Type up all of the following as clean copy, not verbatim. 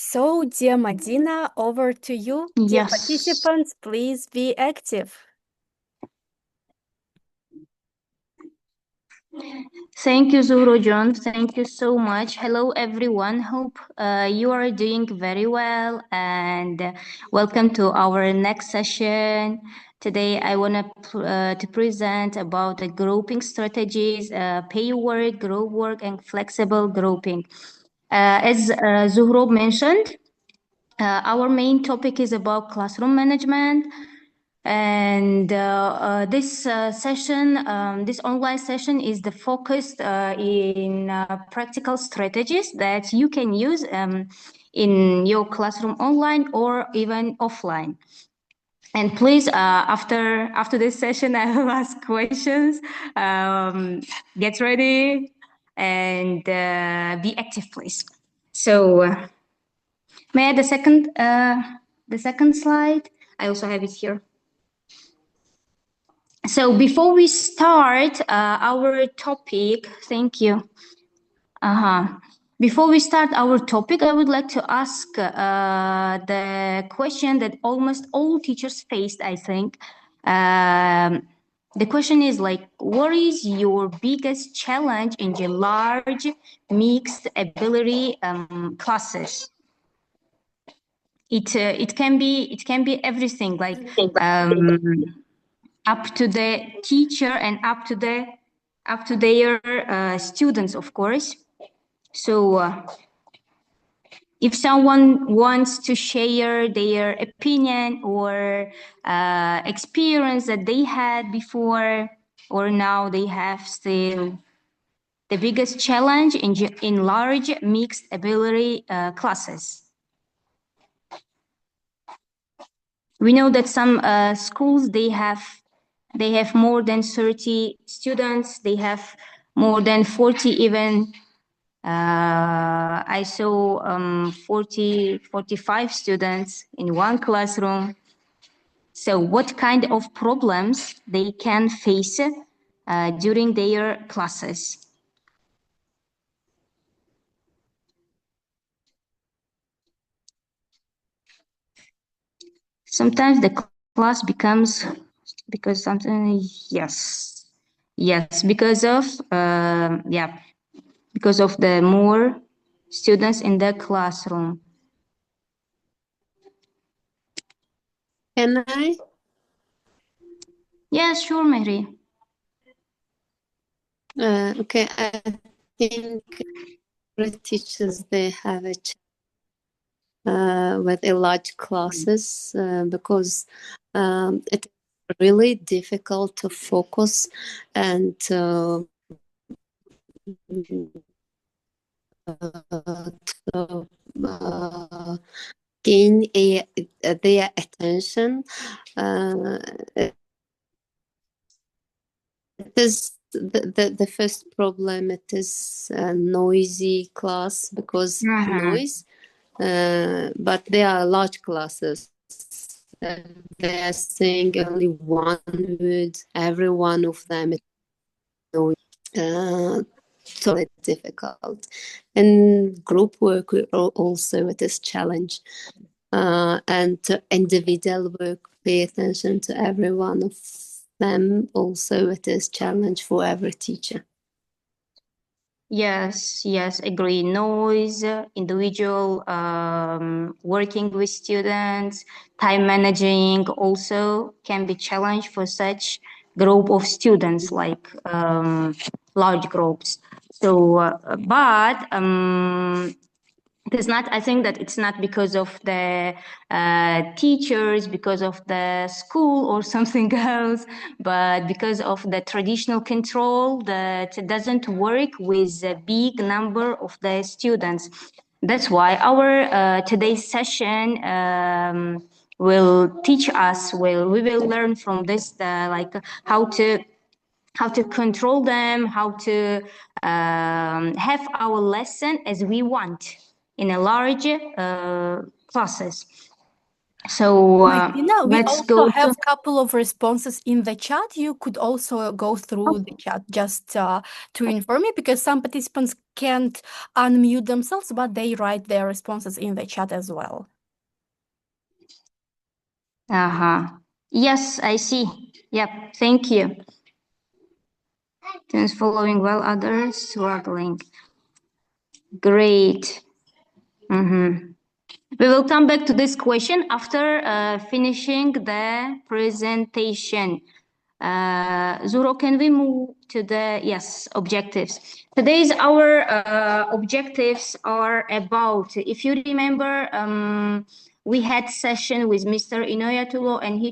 So, dear Madina, over to you. Dear Yes. participants, please be active. Thank you, Zuhro John. Thank you so much. Hello, everyone. Hope you are doing very well and welcome to our next session. Today, I want to present about the grouping strategies, pay work, group work, and flexible grouping. As Zuhro mentioned, our main topic is about classroom management. And this session, this online session is the focus in practical strategies that you can use in your classroom online or even offline. And please, after this session, I will ask questions. Get ready and be active, please. So, may I the second slide? I also have it here. So before we start our topic, thank you. Before we start our topic, I would like to ask the question that almost all teachers faced, I think. The question is like, what is your biggest challenge in the large mixed ability classes? It can be everything, like up to the teacher and up to their students, of course. So if someone wants to share their opinion or experience that they had before or now they have still, the biggest challenge in large mixed ability classes. We know that some schools, they have more than 30 students. They have more than 40 even. I saw 45 students in one classroom. So what kind of problems they can face during their classes? Sometimes the class becomes, because something, yes, because of because of the more students in the classroom. Can I? Yeah, sure, Mehri. Okay, I think teachers, they have a with a large classes because it's really difficult to focus and to gain their attention. It is the first problem. It is a noisy class because noise, but they are large classes. They are saying only one word. Every one of them is noisy. So difficult. And group work also it is challenge. And individual work, pay attention to every one of them. Also, it is challenge for every teacher. Yes, agree. Noise, individual working with students, time managing also can be challenge for such group of students, like large groups. So, but it's not, I think that it's not because of the teachers, because of the school or something else, but because of the traditional control that doesn't work with a big number of the students. That's why our today's session will teach us, we will learn from this, like how to control them, how to have our lesson as we want in a large classes. So Martina, we let's also go have to... a couple of responses in the chat. You could also go through the chat just to inform me, because some participants can't unmute themselves, but they write their responses in the chat as well. Yes, I see. Yep, thank you. Students following well, others struggling. Great. We will come back to this question after finishing the presentation. Zuro, can we move to the, yes, objectives? Today's our objectives are about, if you remember, we had session with Mr. Inoyatullah, and he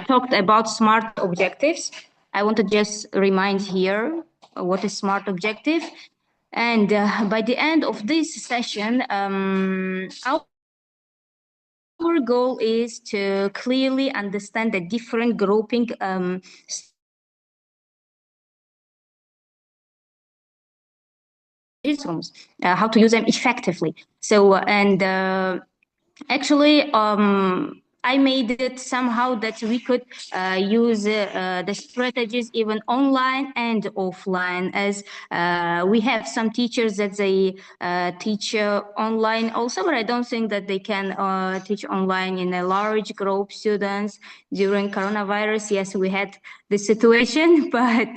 talked about SMART objectives. I want to just remind here what is SMART objective. And by the end of this session, our goal is to clearly understand the different grouping rooms, how to use them effectively. So, actually, I made it somehow that we could use the strategies even online and offline, as we have some teachers that they teach online also, but I don't think that they can teach online in a large group students during coronavirus. Yes, we had the situation, but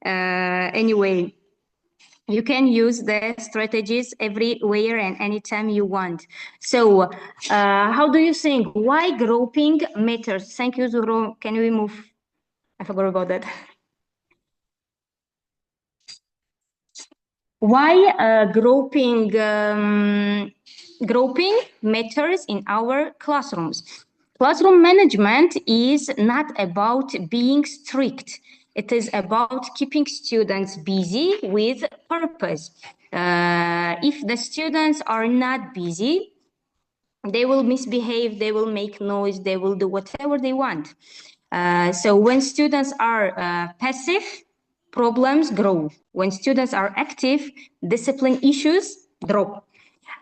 anyway, you can use the strategies everywhere and anytime you want. So how do you think, why grouping matters? Thank you, Zuro. Can we move? I forgot about that. Why grouping matters in our classrooms? Classroom management is not about being strict. It is about keeping students busy with purpose. If the students are not busy, they will misbehave, they will make noise, they will do whatever they want. So when students are passive, problems grow. When students are active, discipline issues drop.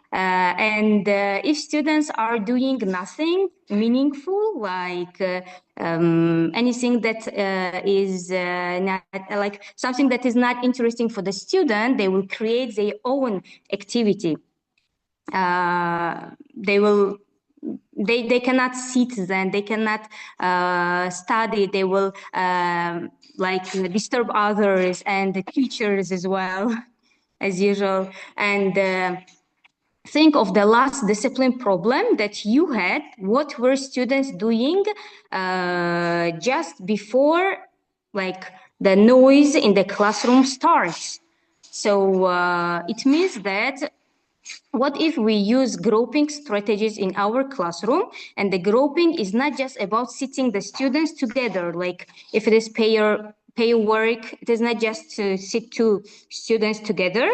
If students are doing nothing meaningful, like anything that is not like something that is not interesting for the student, they will create their own activity. They cannot sit, then they cannot study, they will like disturb others and the teachers as well, as usual. And think of the last discipline problem that you had. What were students doing just before like the noise in the classroom starts? So it means that, what if we use grouping strategies in our classroom? And the grouping is not just about sitting the students together. Like if it is pair work, it is not just to sit two students together,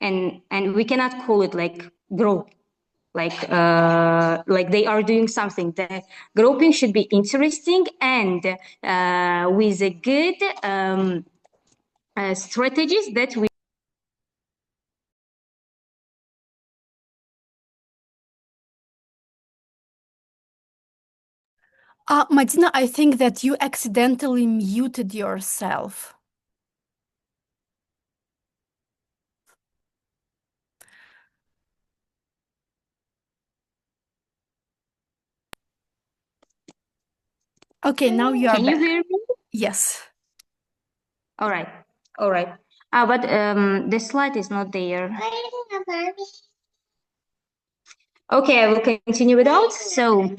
and we cannot call it like group, like they are doing something. The grouping should be interesting and with a good strategies that we... Martina, I think that you accidentally muted yourself. Okay, now you are Can back. you hear me? Yes. All right. But the slide is not there. Okay, I will continue without. So,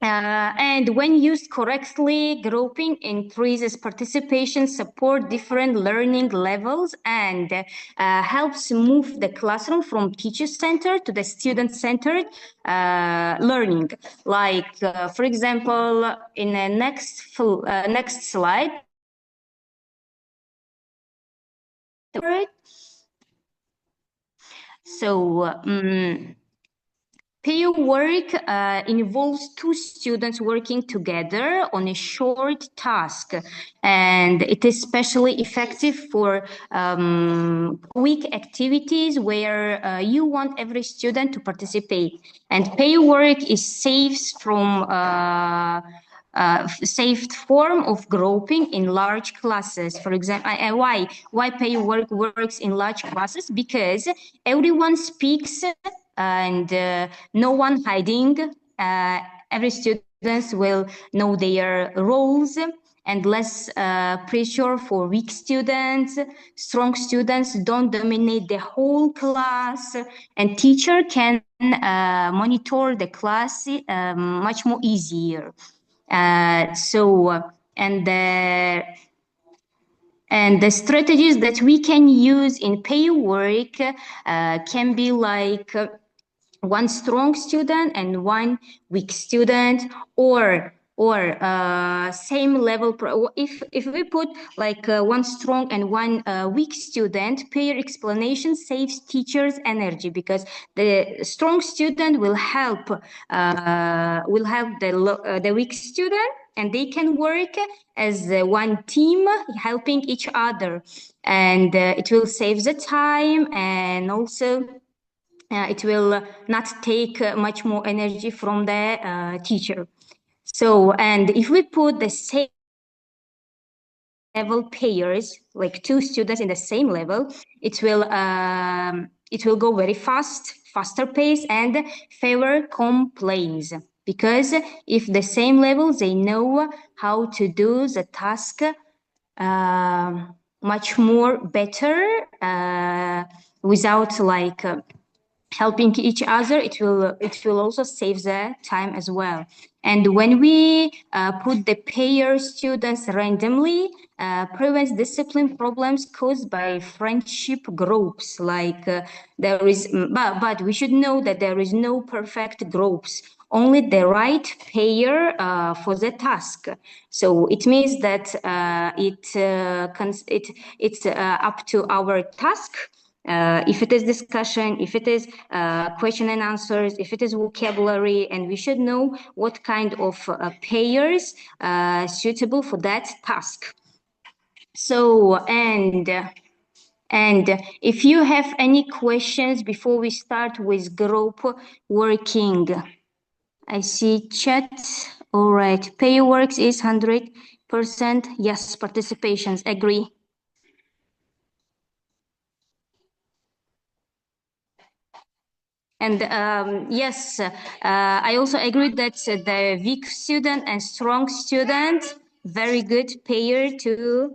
and when used correctly, grouping increases participation, support different learning levels, and helps move the classroom from teacher-centered to the student-centered learning. Like, for example, in the next slide. So, Pair work involves two students working together on a short task, and it is especially effective for quick activities where you want every student to participate. And pair work is safe from saved form of grouping in large classes. For example, why pair work works in large classes? Because everyone speaks and no one hiding. Every students will know their roles and less pressure for weak students. Strong students don't dominate the whole class, and teacher can monitor the class much more easier. And the strategies that we can use in pair work can be like one strong student and one weak student, or same level. If we put like one strong and one weak student, pair explanation saves teachers energy, because the strong student will help the weak student, and they can work as one team, helping each other, and it will save the time, and also it will not take much more energy from the teacher. So, and if we put the same level pairs, like two students in the same level, it will go very faster pace, and fewer complaints, because if the same level, they know how to do the task much more better without like helping each other. It will also save the time as well. And when we put the pair students randomly, prevents discipline problems caused by friendship groups. Like there is, but we should know that there is no perfect groups, only the right pair for the task. So it means that it's up to our task. If it is discussion, if it is question and answers, if it is vocabulary, and we should know what kind of pairs suitable for that task. So, and if you have any questions before we start with group working, I see chat. All right, pair works is 100%. Yes, participations, agree. And yes, I also agree that the weak student and strong student, very good pair to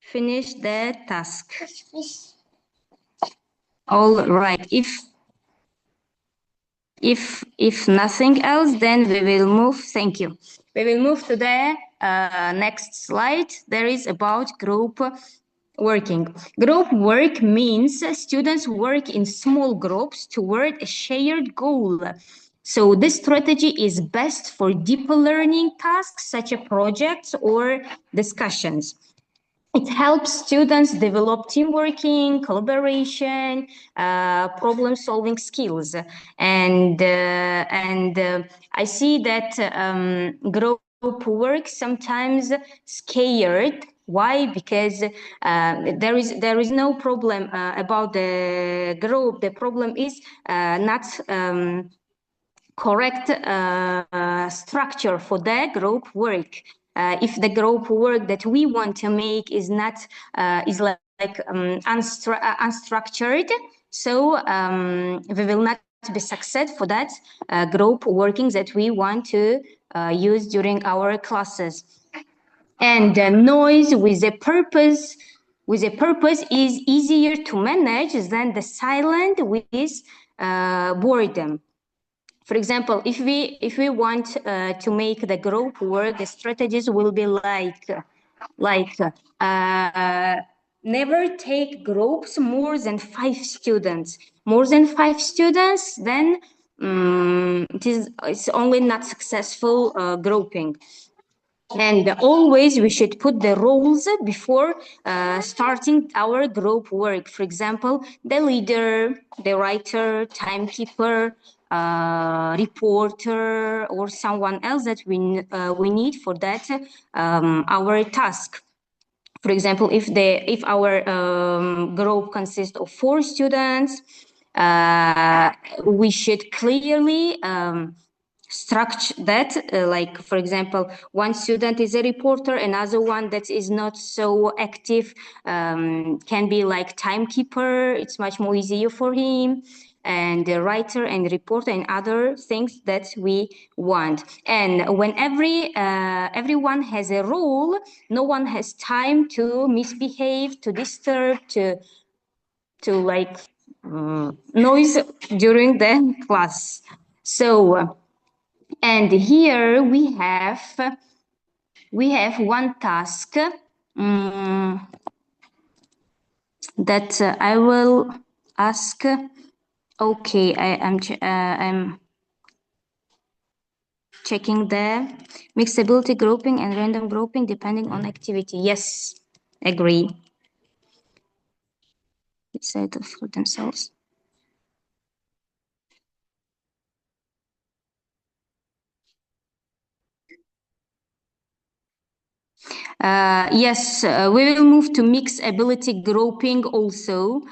finish the task. All right. If nothing else, then we will move. Thank you. We will move to the next slide. There is about group working. Group work means students work in small groups toward a shared goal. So this strategy is best for deeper learning tasks such as projects or discussions. It helps students develop team working, collaboration, problem-solving skills, and I see that group work sometimes scared. Why? Because there is no problem about the group. The problem is not correct structure for the group work. If the group work that we want to make is not unstructured, so we will not be success for that group working that we want to use during our classes. And noise with a purpose is easier to manage than the silent with boredom. For example, if we want to make the group work, the strategies will be like never take groups more than 5 students. More than 5 students, then it's only not successful grouping. And always we should put the roles before starting our group work. For example, the leader, the writer, timekeeper, reporter or someone else that we need for that our task. For example, if our group consists of 4 students, we should clearly structure that, like, for example, one student is a reporter, another one that is not so active can be like timekeeper. It's much more easier for him, and the writer and reporter and other things that we want. And when everyone has a role, no one has time to misbehave, to disturb, to like noise during the class. So and here we have one task that I will ask. Okay, I'm checking the mixability grouping and random grouping depending on activity. Yes, agree. Decide for themselves. Yes, we will move to mixability grouping also.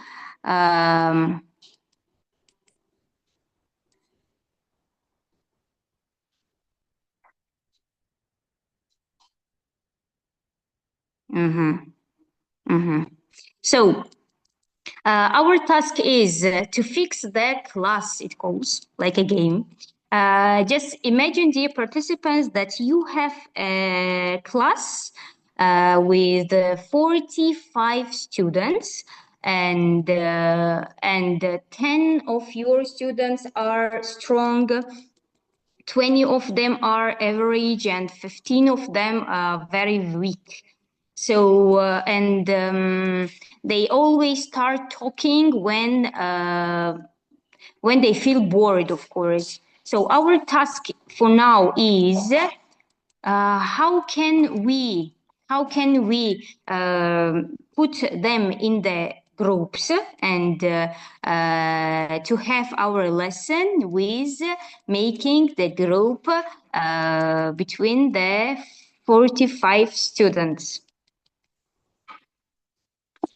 So our task is to fix the class, it goes like a game. Just imagine, dear participants, that you have a class with 45 students, and 10 of your students are strong, 20 of them are average, and 15 of them are very weak. So they always start talking when they feel bored, of course. So our task for now is how can we put them in the groups and to have our lesson with making the group between the 45 students.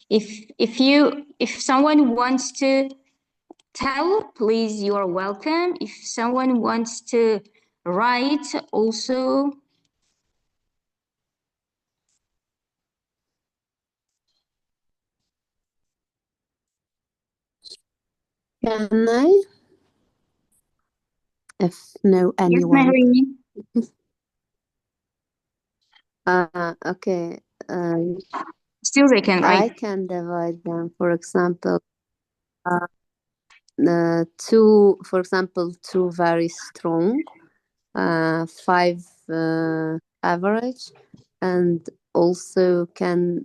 If someone wants to tell, please, you are welcome. If someone wants to write also. Can I? If no anyone. Yes, Okay. Still they can write. I can divide them, for example, two very strong, 5 average, and also can,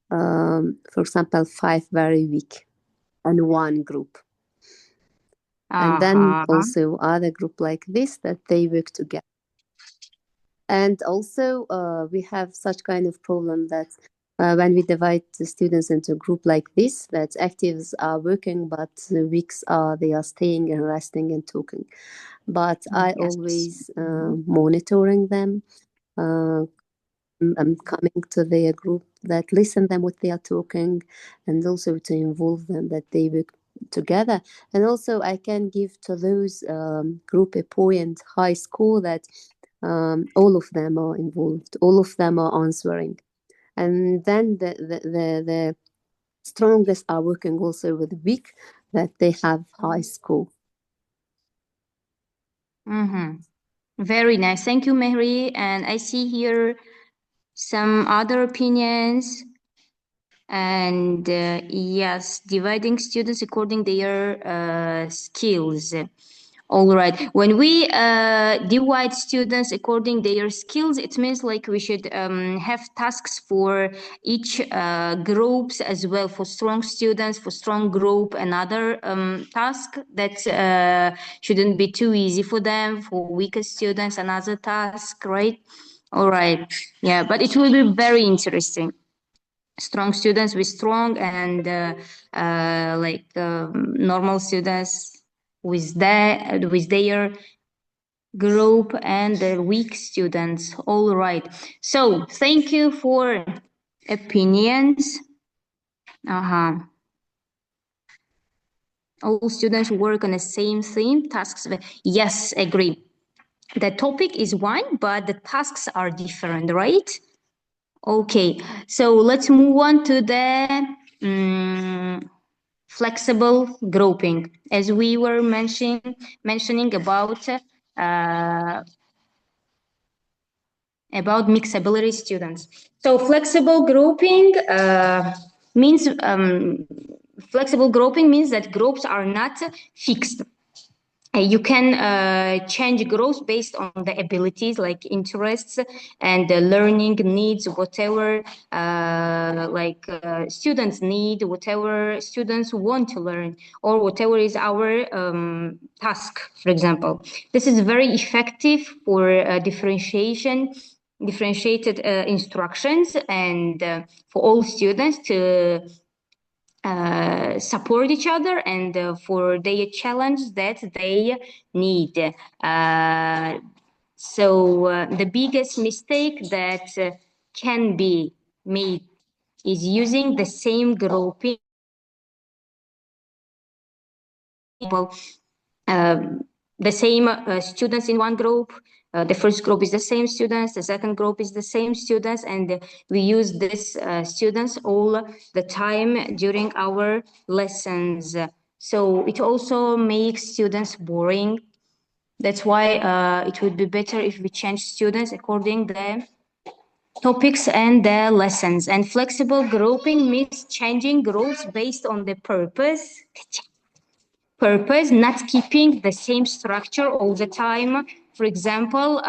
for example, 5 very weak, and one group. And then also other group like this, that they work together. And also we have such kind of problem that when we divide the students into a group like this, that actives are working, but the weaks they are staying and resting and talking. But I always monitoring them. I'm coming to their group, that listen them what they are talking, and also to involve them, that they work together. And also I can give to those group a point high score, that all of them are involved, all of them are answering. And then the strongest are working also with weak, that they have high score. Very nice. Thank you, Mehri. And I see here some other opinions. And yes, dividing students according their skills. All right. When we divide students according their skills, it means like we should have tasks for each groups as well. For strong students, for strong group, another task that shouldn't be too easy for them. For weaker students, another task, right? All right. Yeah, but it will be very interesting. Strong students with strong, and normal students with their group and the weak students. All right. So thank you for opinions. All students work on the same theme, tasks. Yes, agree. The topic is one, but the tasks are different, right? Okay, so let's move on to the flexible grouping, as we were mentioning about mixed-ability students. So flexible grouping means that groups are not fixed. You can change groups based on the abilities, like interests and learning needs, whatever students need, whatever students want to learn, or whatever is our task, for example. This is very effective for differentiated instructions and for all students to support each other and for their challenge that they need. So the biggest mistake that can be made is using the same grouping. The same students in one group. The first group is the same students, the second group is the same students, and we use these students all the time during our lessons. So it also makes students boring. That's why it would be better if we change students according the topics and the lessons. And flexible grouping means changing groups based on the purpose, not keeping the same structure all the time. For example,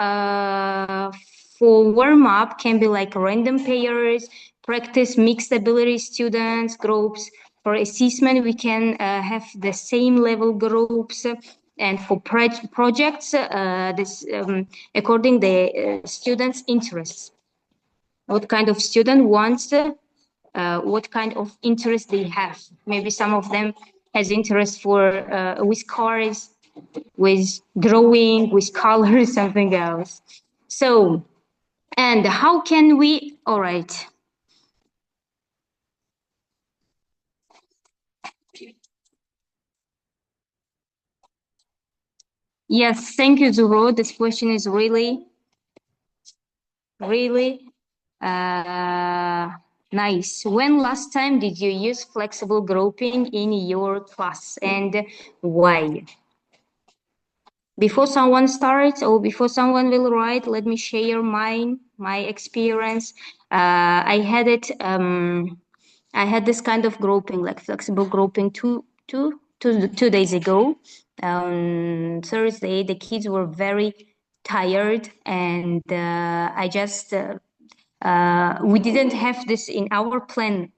for warm-up can be like random pairs, practice mixed ability students, groups. For assessment, we can have the same level groups. And for projects, according the students' interests. What kind of student wants what kind of interest they have. Maybe some of them has interest for with cars, with drawing, with colors, something else. So, and how can we? All right. Yes, thank you, Zuhro. This question is really nice. When last time did you use flexible grouping in your class and why? Before someone starts or before someone will write, let me share my experience. I had it. I had this kind of grouping, like flexible grouping, two days ago. On Thursday, the kids were very tired, and I just we didn't have this in our plan.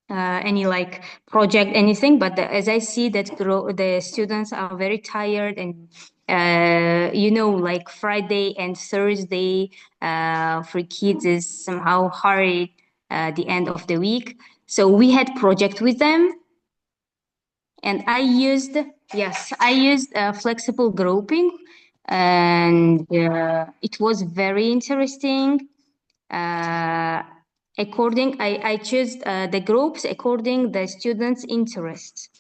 Any like project, anything, but as I see that the students are very tired, and like Friday and Thursday for kids is somehow hard the end of the week. So we had project with them, and I used flexible grouping, and it was very interesting. I choose the groups according the students' interests.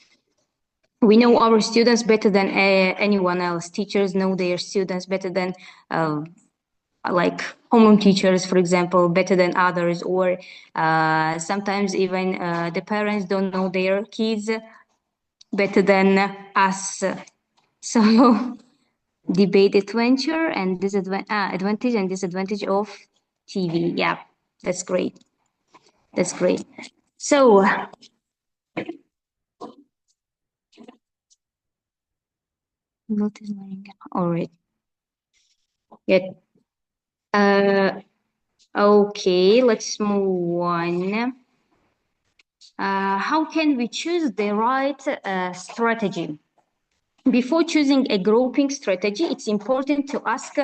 We know our students better than anyone else. Teachers know their students better than like homeroom teachers, for example, better than others, or sometimes even the parents don't know their kids better than us. So debate adventure and advantage and disadvantage of TV. Yeah, that's great. That's great. So, all right. Yeah. Okay, let's move on. How can we choose the right strategy? Before choosing a grouping strategy, it's important to ask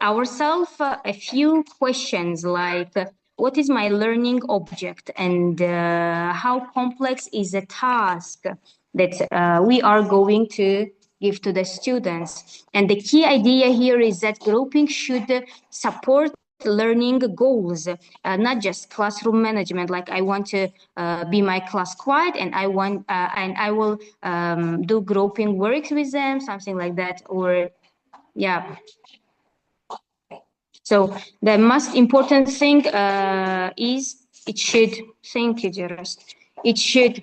ourselves a few questions like, what is my learning object, and how complex is a task that we are going to give to the students. And the key idea here is that grouping should support learning goals, not just classroom management. Like I want to be my class quiet, and I will do grouping works with them, something like that. Or yeah. So the most important thing is it should. Thank you, Jaros. It should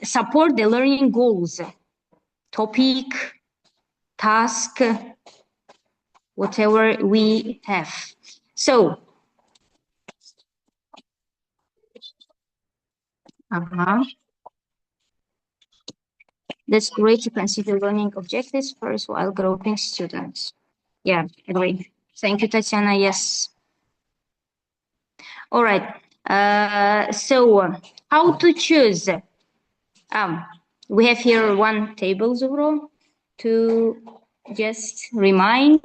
support the learning goals, topic, task, whatever we have. So, that's great to consider learning objectives first while grouping students. Yeah, agree. Thank you, Tatiana. Yes. All right. So how to choose? We have here one table, Zuhro, to just remind: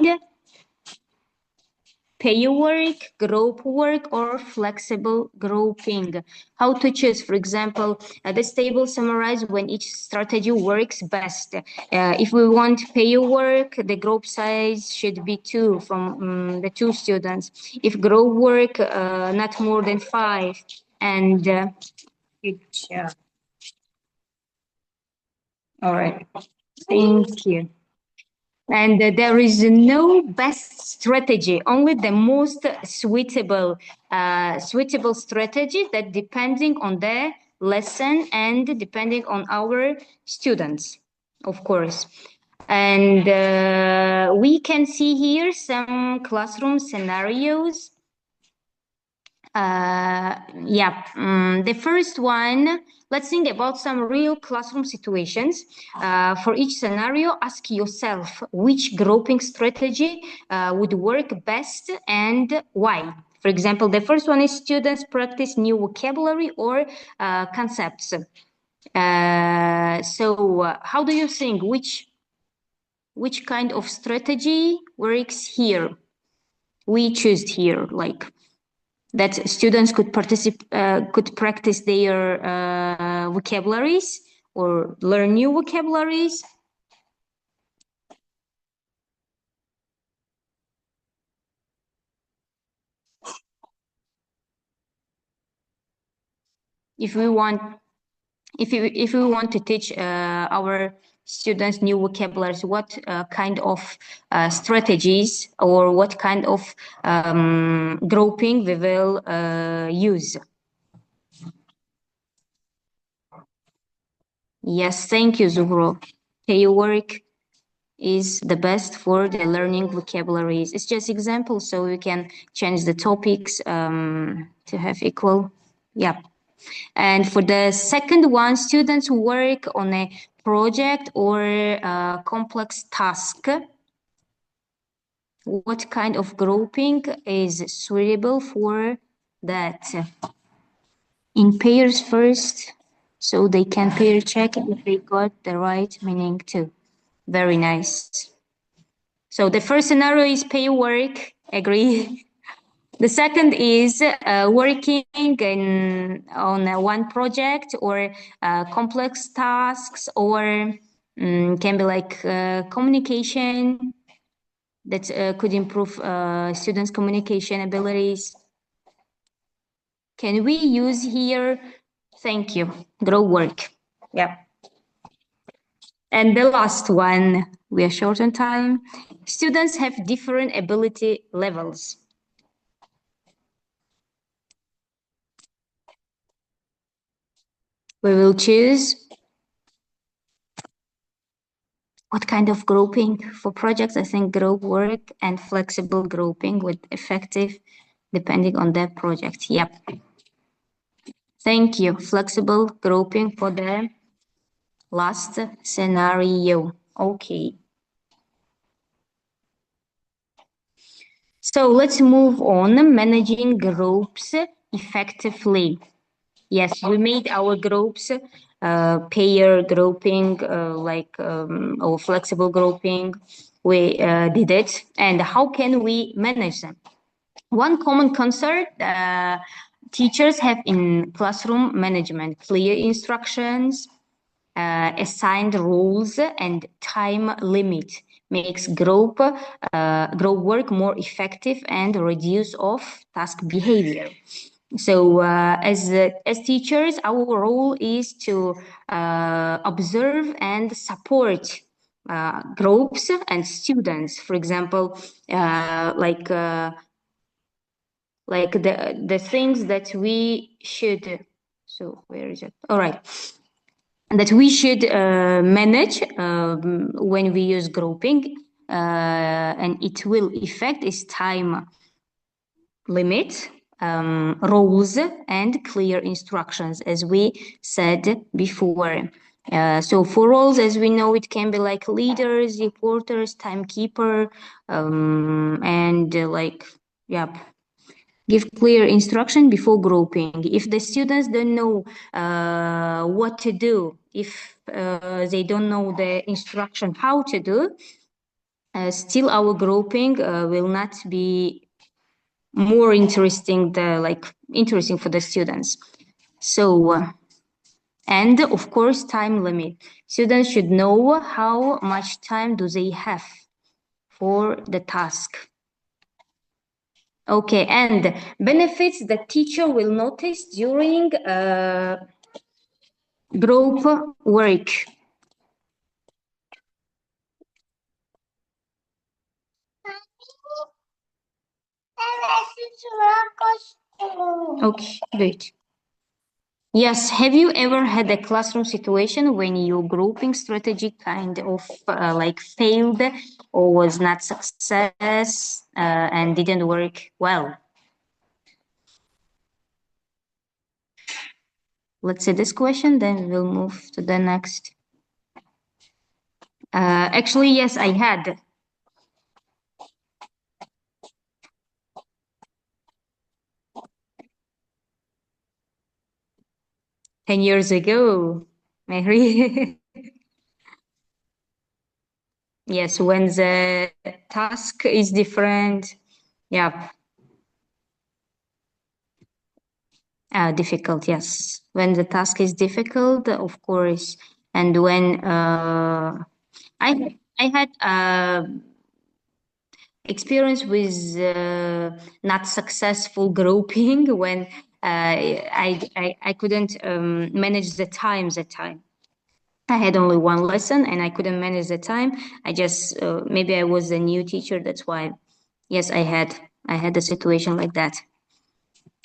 pair work, group work, or flexible grouping. How to choose? For example, this table summarizes when each strategy works best. If we want pair work, the group size should be 2 from the 2 students. If group work, not more than 5. And all right, thank you. And there is no best strategy, only the most suitable strategy that depending on the lesson and depending on our students, of course. And we can see here some classroom scenarios. The first one, let's think about some real classroom situations. For each scenario, ask yourself which grouping strategy would work best and why. For example, the first one is students practice new vocabulary or concepts. So how do you think which kind of strategy works here? We choose here, like that students could practice their vocabularies or learn new vocabularies. If we want to teach our students new vocabularies, what kind of strategies or what kind of grouping we will use? Yes, thank you, Zuhro. Pair work is the best for the learning vocabularies. It's just example, so we can change the topics to have equal. Yeah. And for the second one, students work on a project or a complex task. What kind of grouping is suitable for that? In pairs first, so they can pair check if they got the right meaning too. Very nice. So the first scenario is pair work, agree. The second is working on one project or complex tasks, or can be like communication that could improve students' communication abilities. Can we use here? Thank you. Group work. Yeah. And the last one, we are short on time. Students have different ability levels. We will choose what kind of grouping for projects. I think group work and flexible grouping with effective depending on the project. Yep. Thank you. Flexible grouping for the last scenario. Okay. So let's move on. Managing groups effectively. Yes, we made our groups pair grouping, or flexible grouping. We did it. And how can we manage them? One common concern teachers have in classroom management clear instructions, assigned roles, and time limit makes group work more effective and reduce of task behavior. So as teachers, our role is to observe and support groups and students. For example, like the things that we should. So where is it? All right. That we should manage when we use grouping, and it will affect is time limit, roles, and clear instructions, as we said before. So for roles, as we know, it can be like leaders, reporters, timekeeper, and give clear instruction before grouping. If the students don't know what to do, if they don't know the instruction how to do, still our grouping will not be more interesting for the students. So and of course time limit. Students should know how much time do they have for the task. Okay, and benefits that teacher will notice during group work. Okay, great. Yes, have you ever had a classroom situation when your grouping strategy kind of failed or was not success and didn't work well? Let's see this question, then we'll move to the next. Actually, yes, I had. "10 years ago, Mary." Yes, when the task is different. Yeah. Difficult, yes. When the task is difficult, of course. And when I had experience with not successful grouping when I couldn't manage the time that time. I had only one lesson and I couldn't manage the time. I just maybe I was a new teacher, that's why. Yes, I had a situation like that.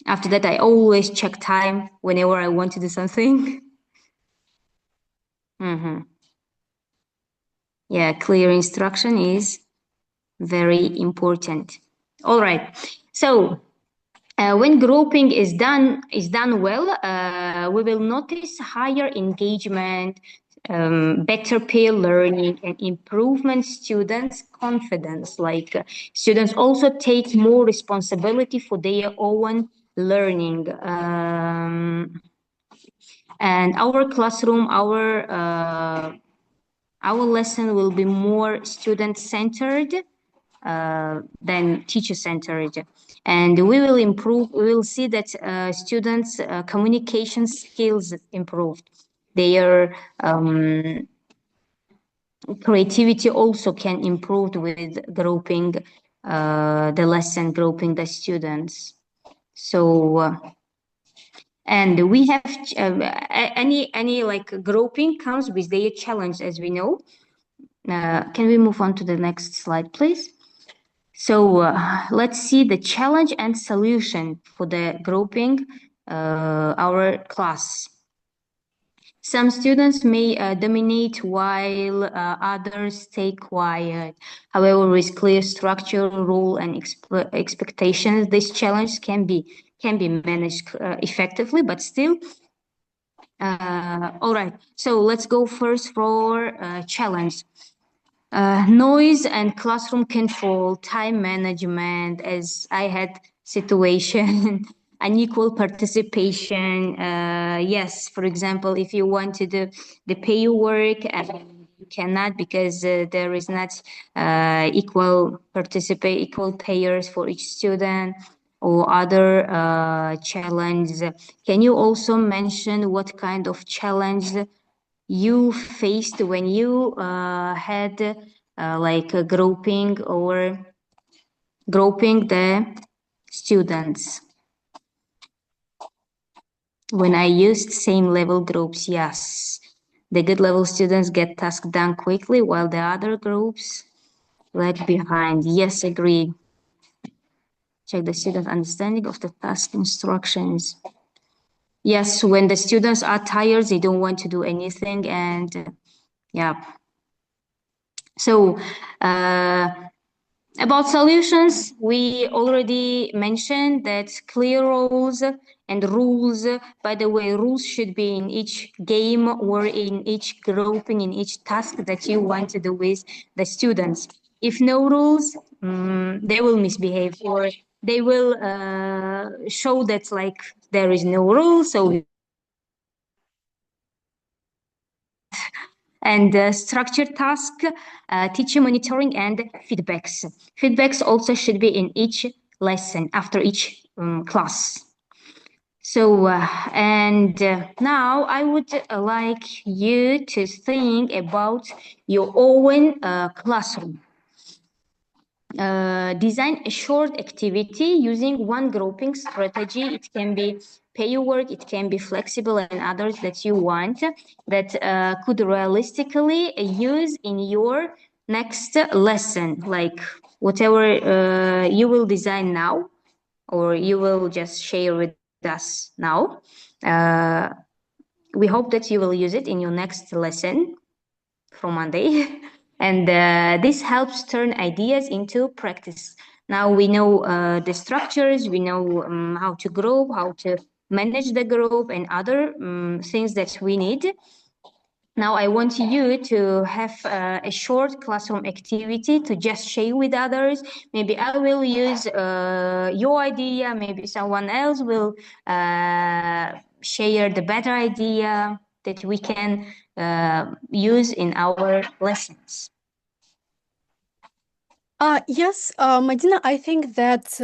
After that, I always check time whenever I want to do something. Yeah, clear instruction is very important. All right. So when grouping is done well, we will notice higher engagement, better peer learning, and improvement students' confidence. Students also take more responsibility for their own learning. And our classroom, our lesson will be more student-centered than teacher-centered. And we will see that students' communication skills improved. Their creativity also can improve with grouping the lesson, grouping the students. So and we have any grouping comes with their challenge, as we know. Can we move on to the next slide, please? So let's see the challenge and solution for the grouping our class. Some students may dominate while others stay quiet. However, with clear structure, rule, and expectations, this challenge can be managed effectively, but still. All right, so let's go first for challenge. Noise and classroom control, time management, as I had situation, unequal participation. Yes, for example, if you want to do the pay work and you cannot because there is not equal payers for each student. or other challenge? Can you also mention what kind of challenge you faced when you had like a grouping the students? When I used same level groups, yes. The good level students get tasks done quickly while the other groups lag behind. Yes, agree. Check the student understanding of the task instructions. Yes, when the students are tired, they don't want to do anything, and yeah. So about solutions, we already mentioned that clear roles and rules. By the way, rules should be in each game or in each grouping, in each task that you want to do with the students. If no rules, they will misbehave, or they will show that like there is no rule, so and structured task, teacher monitoring, and feedbacks. Feedbacks also should be in each lesson after each class. So, now I would like you to think about your own classroom. Design a short activity using one grouping strategy. It can be pair work, it can be flexible, and others that you want that could realistically use in your next lesson, like whatever you will design now or you will just share with us now. We hope that you will use it in your next lesson from Monday. And this helps turn ideas into practice. Now we know the structures, we know how to group, how to manage the group, and other things that we need. Now I want you to have a short classroom activity to just share with others. Maybe I will use your idea, maybe someone else will share the better idea that we can use in our lessons. Yes, Madina, I think that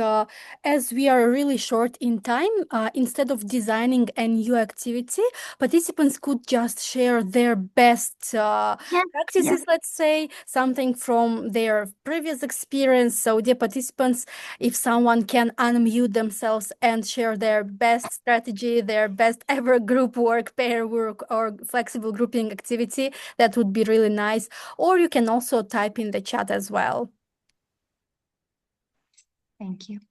as we are really short in time, instead of designing a new activity, participants could just share their best practices, let's say, something from their previous experience. So, dear participants, if someone can unmute themselves and share their best strategy, their best ever group work, pair work, or flexible grouping activity, that would be really nice. Or you can also type in the chat as well. Thank you.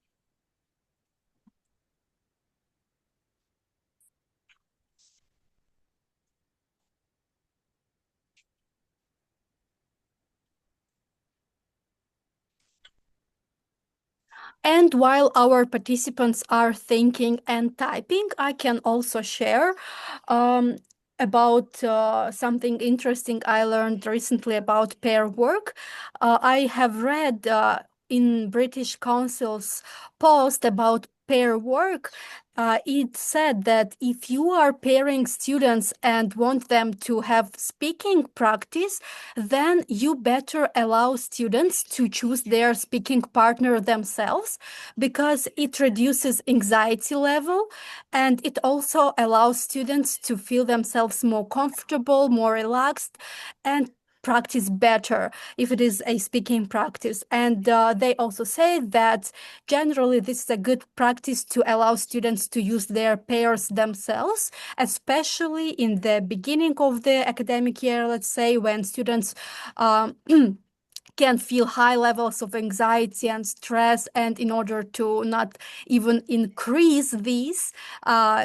And while our participants are thinking and typing, I can also share about something interesting I learned recently about pair work. I have read in British Council's post about pair work. It said that if you are pairing students and want them to have speaking practice, then you better allow students to choose their speaking partner themselves, because it reduces anxiety level, and it also allows students to feel themselves more comfortable, more relaxed, and practice better if it is a speaking practice. And they also say that generally this is a good practice to allow students to use their pairs themselves, especially in the beginning of the academic year, let's say, when students can feel high levels of anxiety and stress. And in order to not even increase these,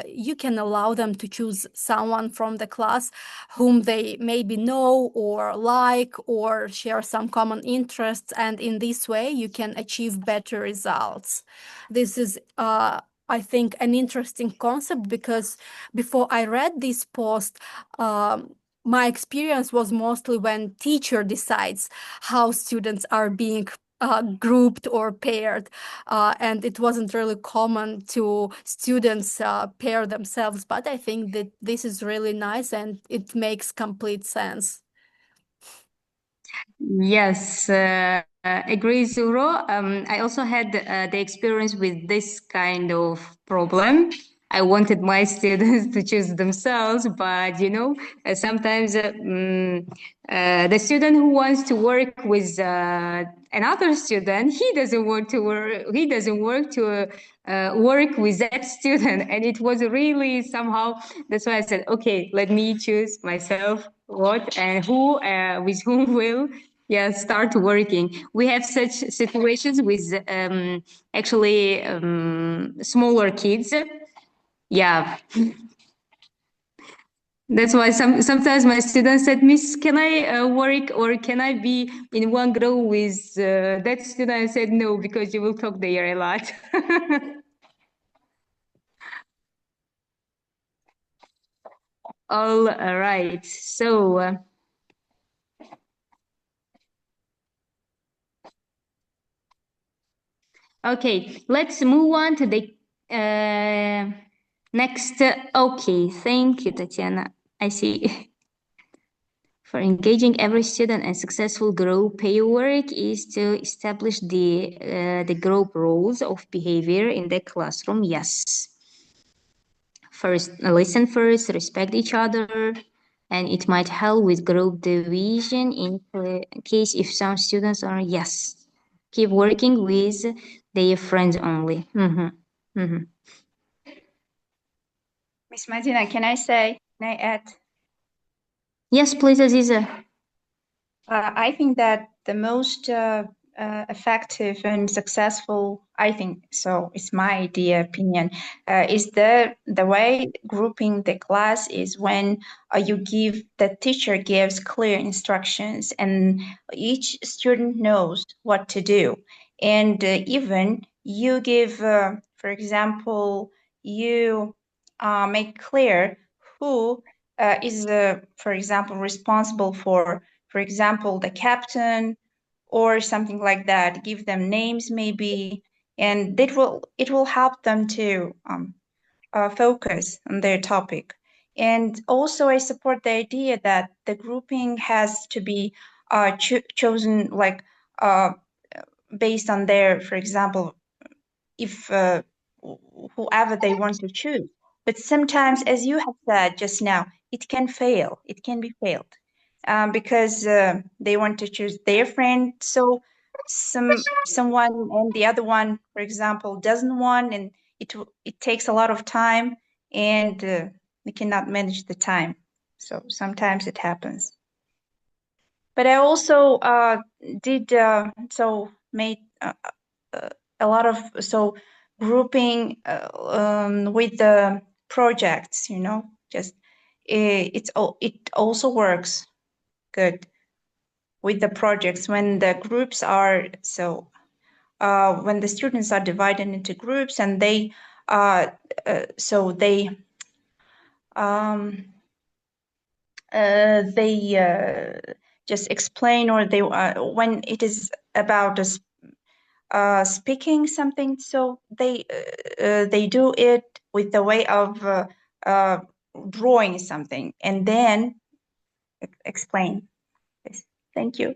you can allow them to choose someone from the class whom they maybe know or like or share some common interests. And in this way, you can achieve better results. This is I think an interesting concept, because before I read this post, my experience was mostly when teacher decides how students are being grouped or paired, and it wasn't really common to students pair themselves. But I think that this is really nice and it makes complete sense. Yes, agree, Zuro. I also had the experience with this kind of problem. I wanted my students to choose themselves, but sometimes the student who wants to work with another student, he doesn't want to work. He doesn't work to work with that student, and it was really somehow. That's why I said, okay, let me choose myself what and who with whom will start working. We have such situations with actually smaller kids. Yeah. That's why sometimes my students said, Miss, can I work or can I be in one group with that student? I said, no, because you will talk there a lot. All right. So, okay, let's move on to the next. Okay, thank you, Tatiana. I see. For engaging every student in successful group work is to establish the group rules of behavior in the classroom. Yes. First, listen first, respect each other, and it might help with group division in case if some students are keep working with their friends only. Miss Madina, can I add? Yes, please, Aziza. I think that the most effective and successful, I think so, it's my opinion, is the way grouping the class is when the teacher gives clear instructions and each student knows what to do. And even you give, for example, you make clear who is, for example, responsible for example, the captain or something like that. Give them names maybe, and it will help them to focus on their topic. And also, I support the idea that the grouping has to be chosen like based on their, for example, if whoever they want to choose. But sometimes, as you have said just now, it can fail. It can be failed because they want to choose their friend. So someone and the other one, for example, doesn't want, and it takes a lot of time, and we cannot manage the time. So sometimes it happens. But I also did made a lot of grouping with the projects. Just it also works good with the projects when the groups are when the students are divided into groups and they just explain, or they when it is about speaking something, so they do it with the way of drawing something and then explain this. Thank you.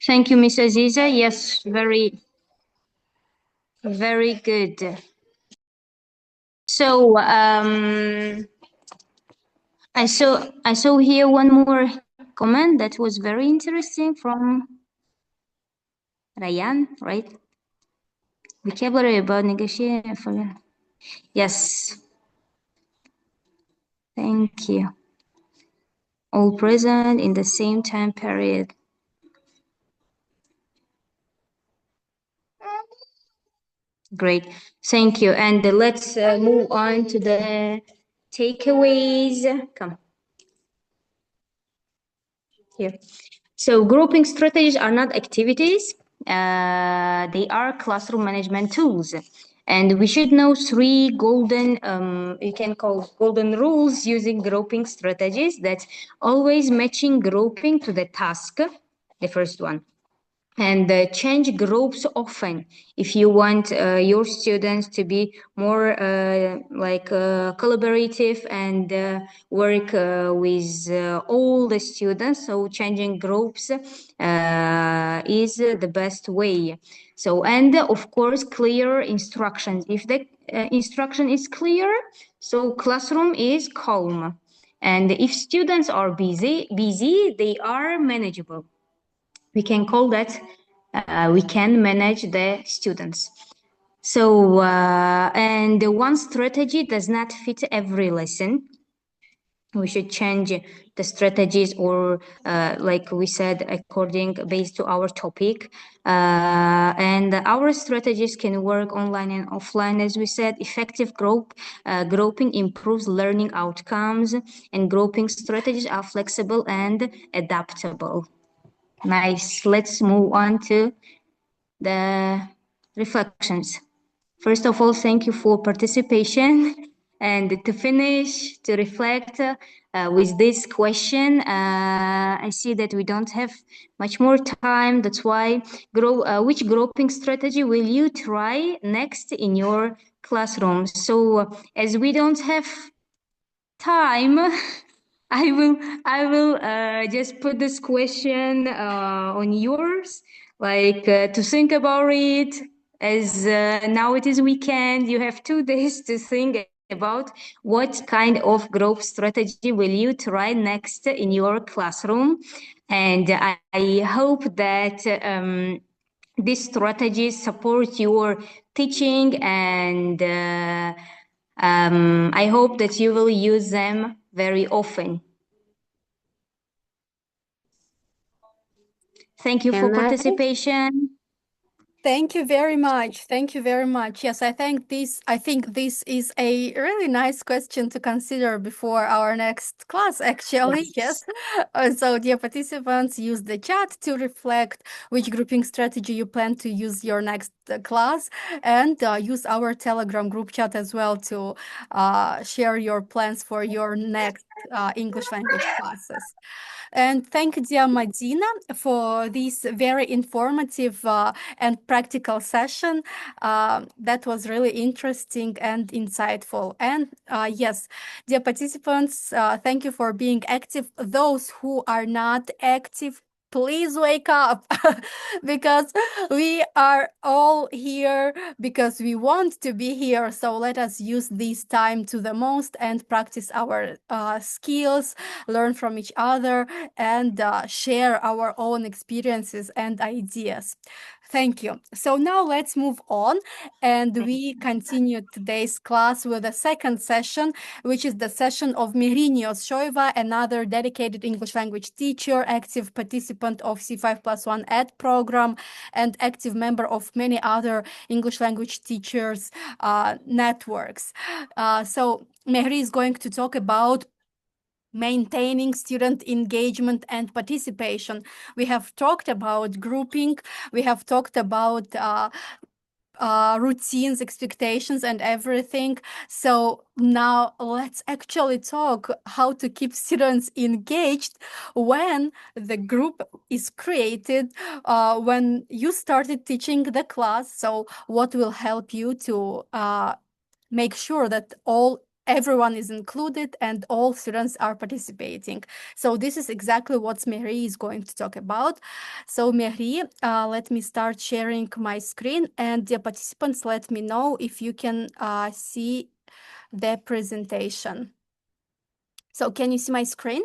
Thank you, Miss Aziza. Yes, very, very good. So I saw here one more comment that was very interesting from Ryan, right? Vocabulary about negotiating for yes. Thank you. All present in the same time period. Great, thank you. And let's move on to the takeaways. Come here. So grouping strategies are not activities. They are classroom management tools. And we should know 3 golden, you can call golden rules using grouping strategies. That's always matching grouping to the task, the first one. And change groups often if you want your students to be more collaborative and work with all the students. So changing groups is the best way. So, and of course, clear instructions. If the instruction is clear, so classroom is calm. And if students are busy, they are manageable. We can call that we can manage the students. So, and the one strategy does not fit every lesson. We should change the strategies, or like we said, according based to our topic. And our strategies can work online and offline. As we said, effective grouping improves learning outcomes, and grouping strategies are flexible and adaptable. Nice. Let's move on to the reflections. First of all, thank you for participation. And to finish, to reflect with this question, I see that we don't have much more time. That's why, which grouping strategy will you try next in your classroom? So as we don't have time, I will just put this question on yours, like to think about it. As now it is weekend, you have 2 days to think about what kind of group strategy will you try next in your classroom. And I hope that these strategies support your teaching, and I hope that you will use them very often. Thank you for Can I? participation. Thank you very much. Thank you very much. Yes, I think this is a really nice question to consider before our next class, actually. Yes. So, dear participants, use the chat to reflect which grouping strategy you plan to use your next class, and use our Telegram group chat as well to share your plans for your next English language classes. And thank you, dear Madina, for this very informative and practical session. That was really interesting and insightful. And yes, dear participants, thank you for being active. Those who are not active, please wake up because we are all here because we want to be here. So let us use this time to the most and practice our skills, learn from each other, and share our own experiences and ideas. Thank you. So now let's move on, and we continue today's class with the second session, which is the session of Mehri Niyozshoeva, another dedicated English language teacher, active participant of C5+1 Ed program, and active member of many other English language teachers networks. So Mehri is going to talk about maintaining student engagement and participation. We have talked about grouping, we have talked about routines, expectations, and everything. So now let's actually talk how to keep students engaged when the group is created, when you started teaching the class. So what will help you to make sure that everyone is included and all students are participating. So this is exactly what Mehri is going to talk about. So Mehri, let me start sharing my screen, and the participants, let me know if you can see the presentation. So can you see my screen?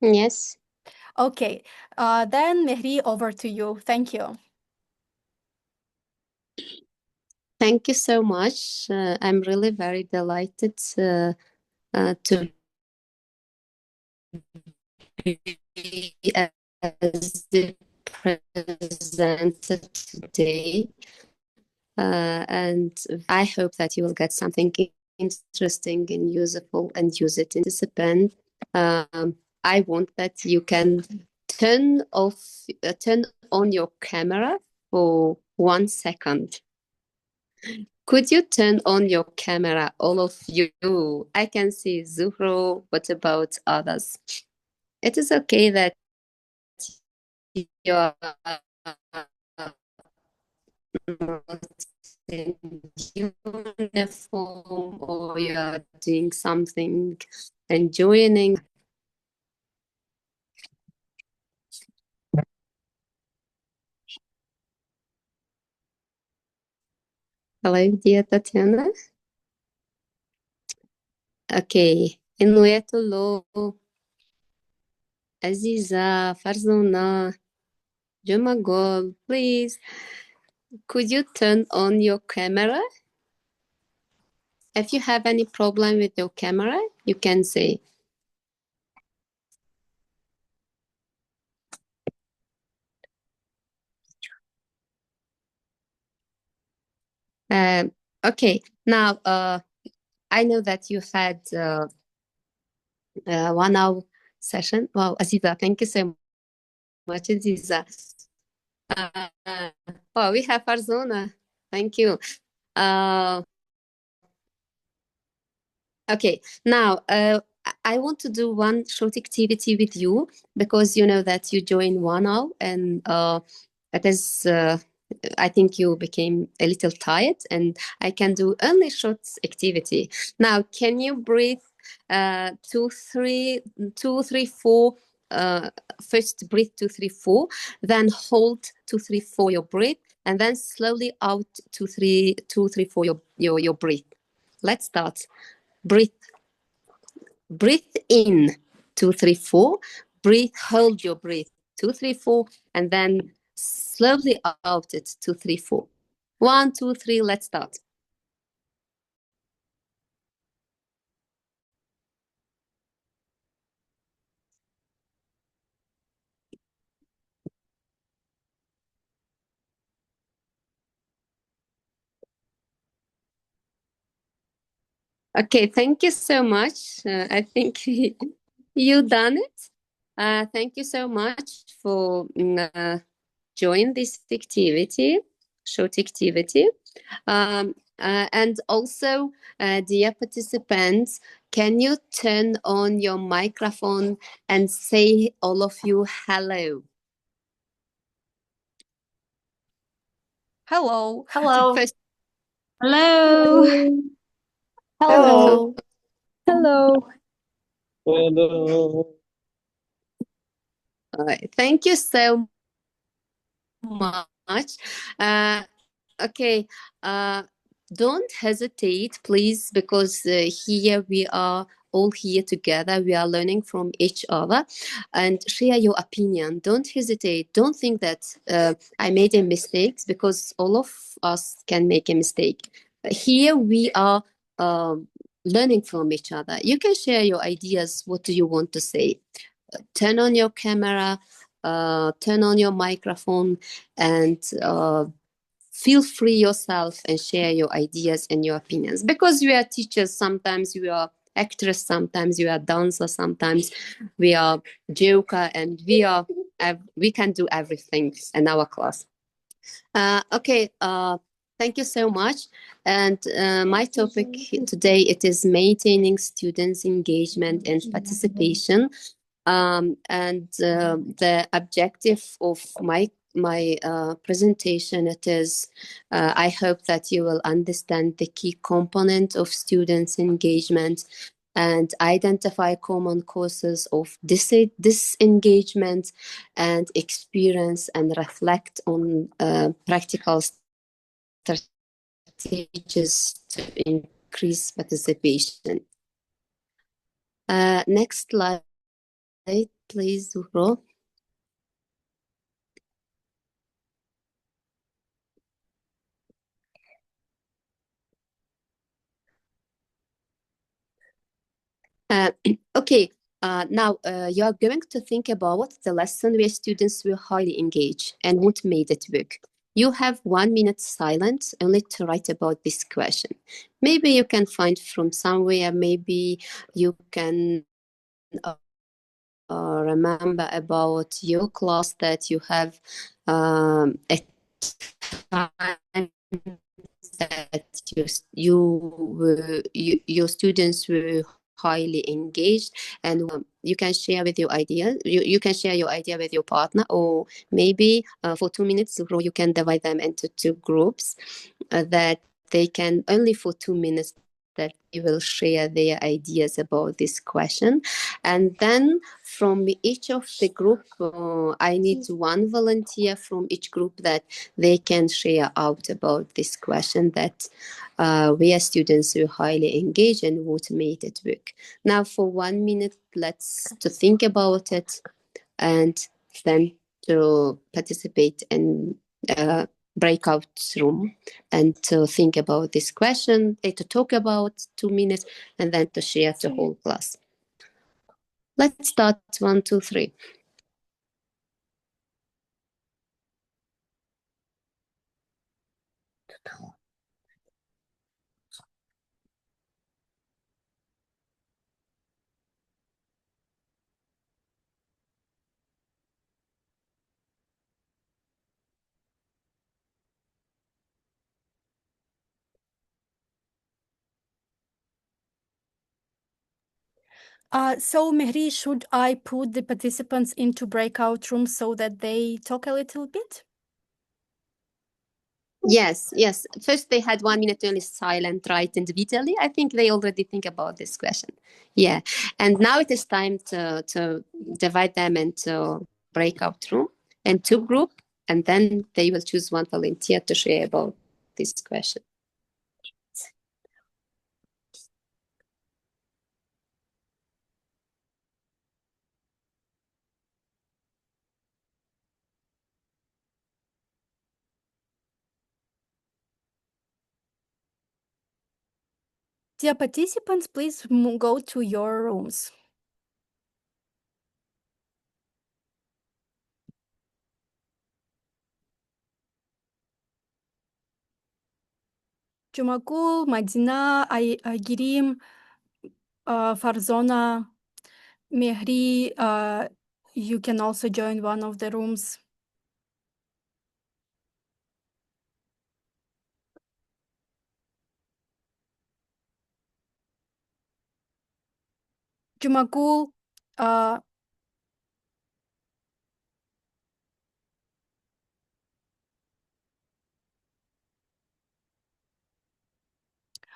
Yes. Okay, then Mehri, over to you. Thank you. Thank you so much. I'm really very delighted to be as the presenter today. And I hope that you will get something interesting and useful and use it in participant. I want that you can turn on your camera for 1 second. Could you turn on your camera, all of you? I can see Zuhro. What about others? It is okay that you're in uniform or you're doing something and joining. Hello, dear Tatiana. Okay. Inuyatullah, Aziza, Farzona, Jumagol, please. Could you turn on your camera? If you have any problem with your camera, you can say. Okay, now I know that you had 1 hour session. Wow, Aziza, thank you so much, Aziza. Oh, we have Farzona. Thank you. Okay, now I want to do one short activity with you because you know that you joined 1 hour and it is I think you became a little tired and I can do only short activity. Now, can you breathe 2, 3, 2, 3, 4? First breathe 2, 3, 4, then hold 2, 3, 4 your breath, and then slowly out 2, 3, 2, 3, 4 your breath. Let's start. Breathe in 2, 3, 4. Breathe, hold your breath 2, 3, 4, and then slowly out it 2, 3, 4. 1, 2, 3. Let's start. Okay, thank you so much. I think you done it. Thank you so much for join this activity, short activity. And also, dear participants, can you turn on your microphone and say all of you hello? Hello. Hello. First, Hello. Hello. hello. Hello. All right. Thank you so much. Okay. Don't hesitate, please, because here we are all here together. We are learning from each other and share your opinion. Don't hesitate. Don't think that I made a mistake because all of us can make a mistake. Here we are learning from each other. You can share your ideas. What do you want to say? Turn on your camera, turn on your microphone, and feel free yourself and share your ideas and your opinions. Because we are teachers, sometimes we are actors, sometimes we are dancer, sometimes we are joker, and we can do everything in our class. Okay. Thank you so much. And my topic today, it is maintaining students' engagement and participation. And the objective of my presentation, it is I hope that you will understand the key component of students' engagement and identify common causes of disengagement and experience and reflect on practical strategies to increase participation. Next slide, please, Zuhro. Okay, now you are going to think about the lesson where students were highly engaged and what made it work. You have 1 minute silence only to write about this question. Maybe you can find from somewhere, maybe you can remember about your class that you have time that your students were highly engaged, and you can share with your ideas. You can share your idea with your partner, or maybe for 2 minutes you can divide them into two groups that they can only for 2 minutes that they will share their ideas about this question. And then from each of the group, I need one volunteer from each group that they can share out about this question that we as students who highly engaged in automated work. Now for 1 minute, let's to think about it and then to participate in breakout room and to think about this question, to talk about 2 minutes, and then to share to whole class. Let's start 1, 2, 3. So Mehri, should I put the participants into breakout rooms so that they talk a little bit? Yes. First, they had 1 minute only silent, right, individually. I think they already think about this question. Yeah. And now it is time to divide them into breakout room and two group, and then they will choose one volunteer to share about this question. Dear participants, please go to your rooms. Jumagul, Madina, Girim, Farzona, Mehri, you can also join one of the rooms. Jumagul,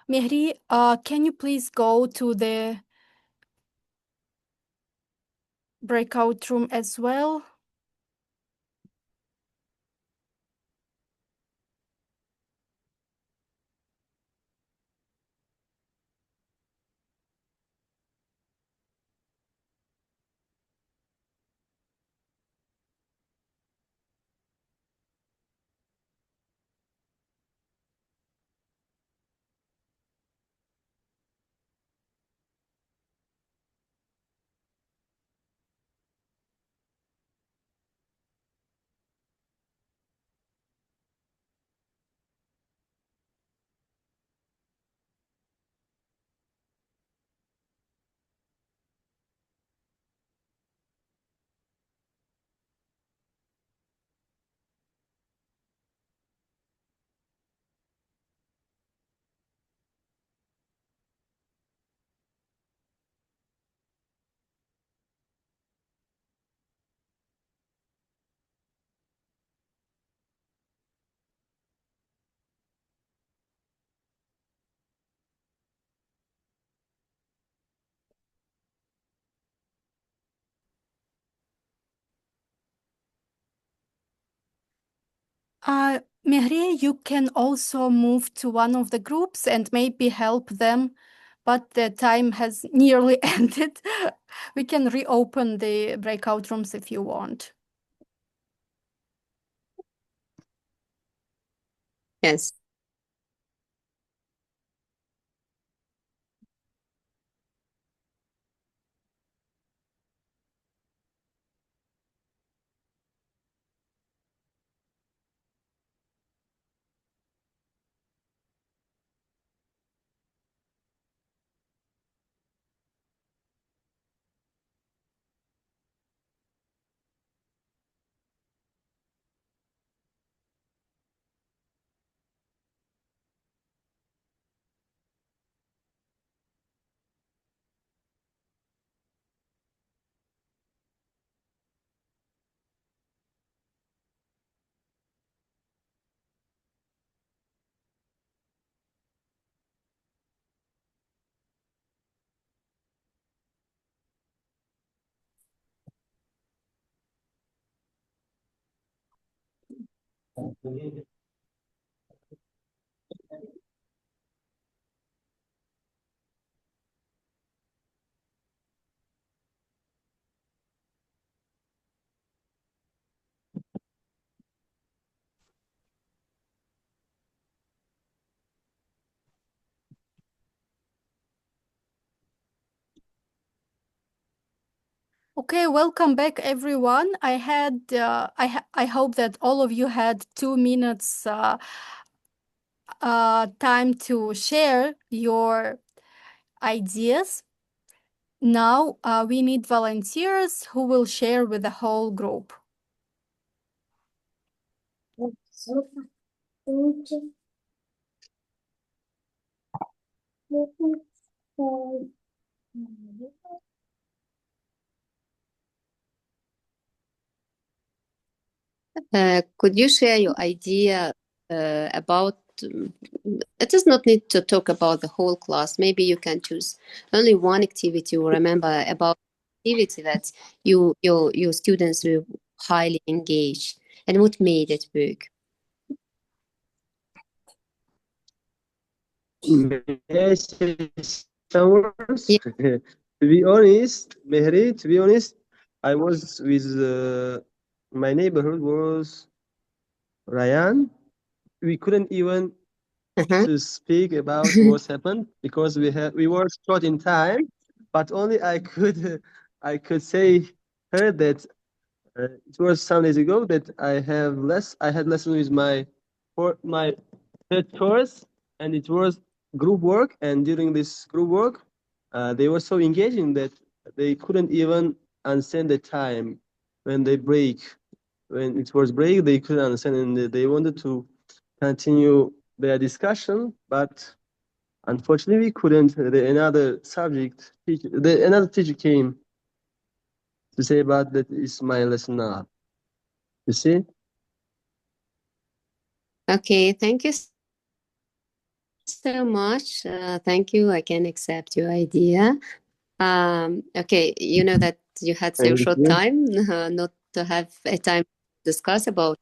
Mehri, can you please go to the breakout room as well? Mehri, you can also move to one of the groups and maybe help them, but the time has nearly ended. We can reopen the breakout rooms if you want. Yes. Okay, welcome back, everyone. I hope that all of you had 2 minutes time to share your ideas. Now we need volunteers who will share with the whole group. Could you share your idea about it does not need to talk about the whole class. Maybe you can choose only one activity or remember about activity that your students were highly engaged and what made it big. May I say some words? Yeah. To be honest, Mehri, to be honest, I was with my neighborhood was Ryan. We couldn't even to speak about what happened because we were short in time, but only I could I could say her that it was some days ago that I had lesson with my third course, and it was group work, and during this group work they were so engaging that they couldn't even understand the time when they break. When it was break, they couldn't understand, and they wanted to continue their discussion, but unfortunately we couldn't. Another teacher came to say about that is my lesson now. You see? Okay, thank you so much. Thank you. I can accept your idea. Okay, you know that you had so Thank short you. time not to have a time to discuss about.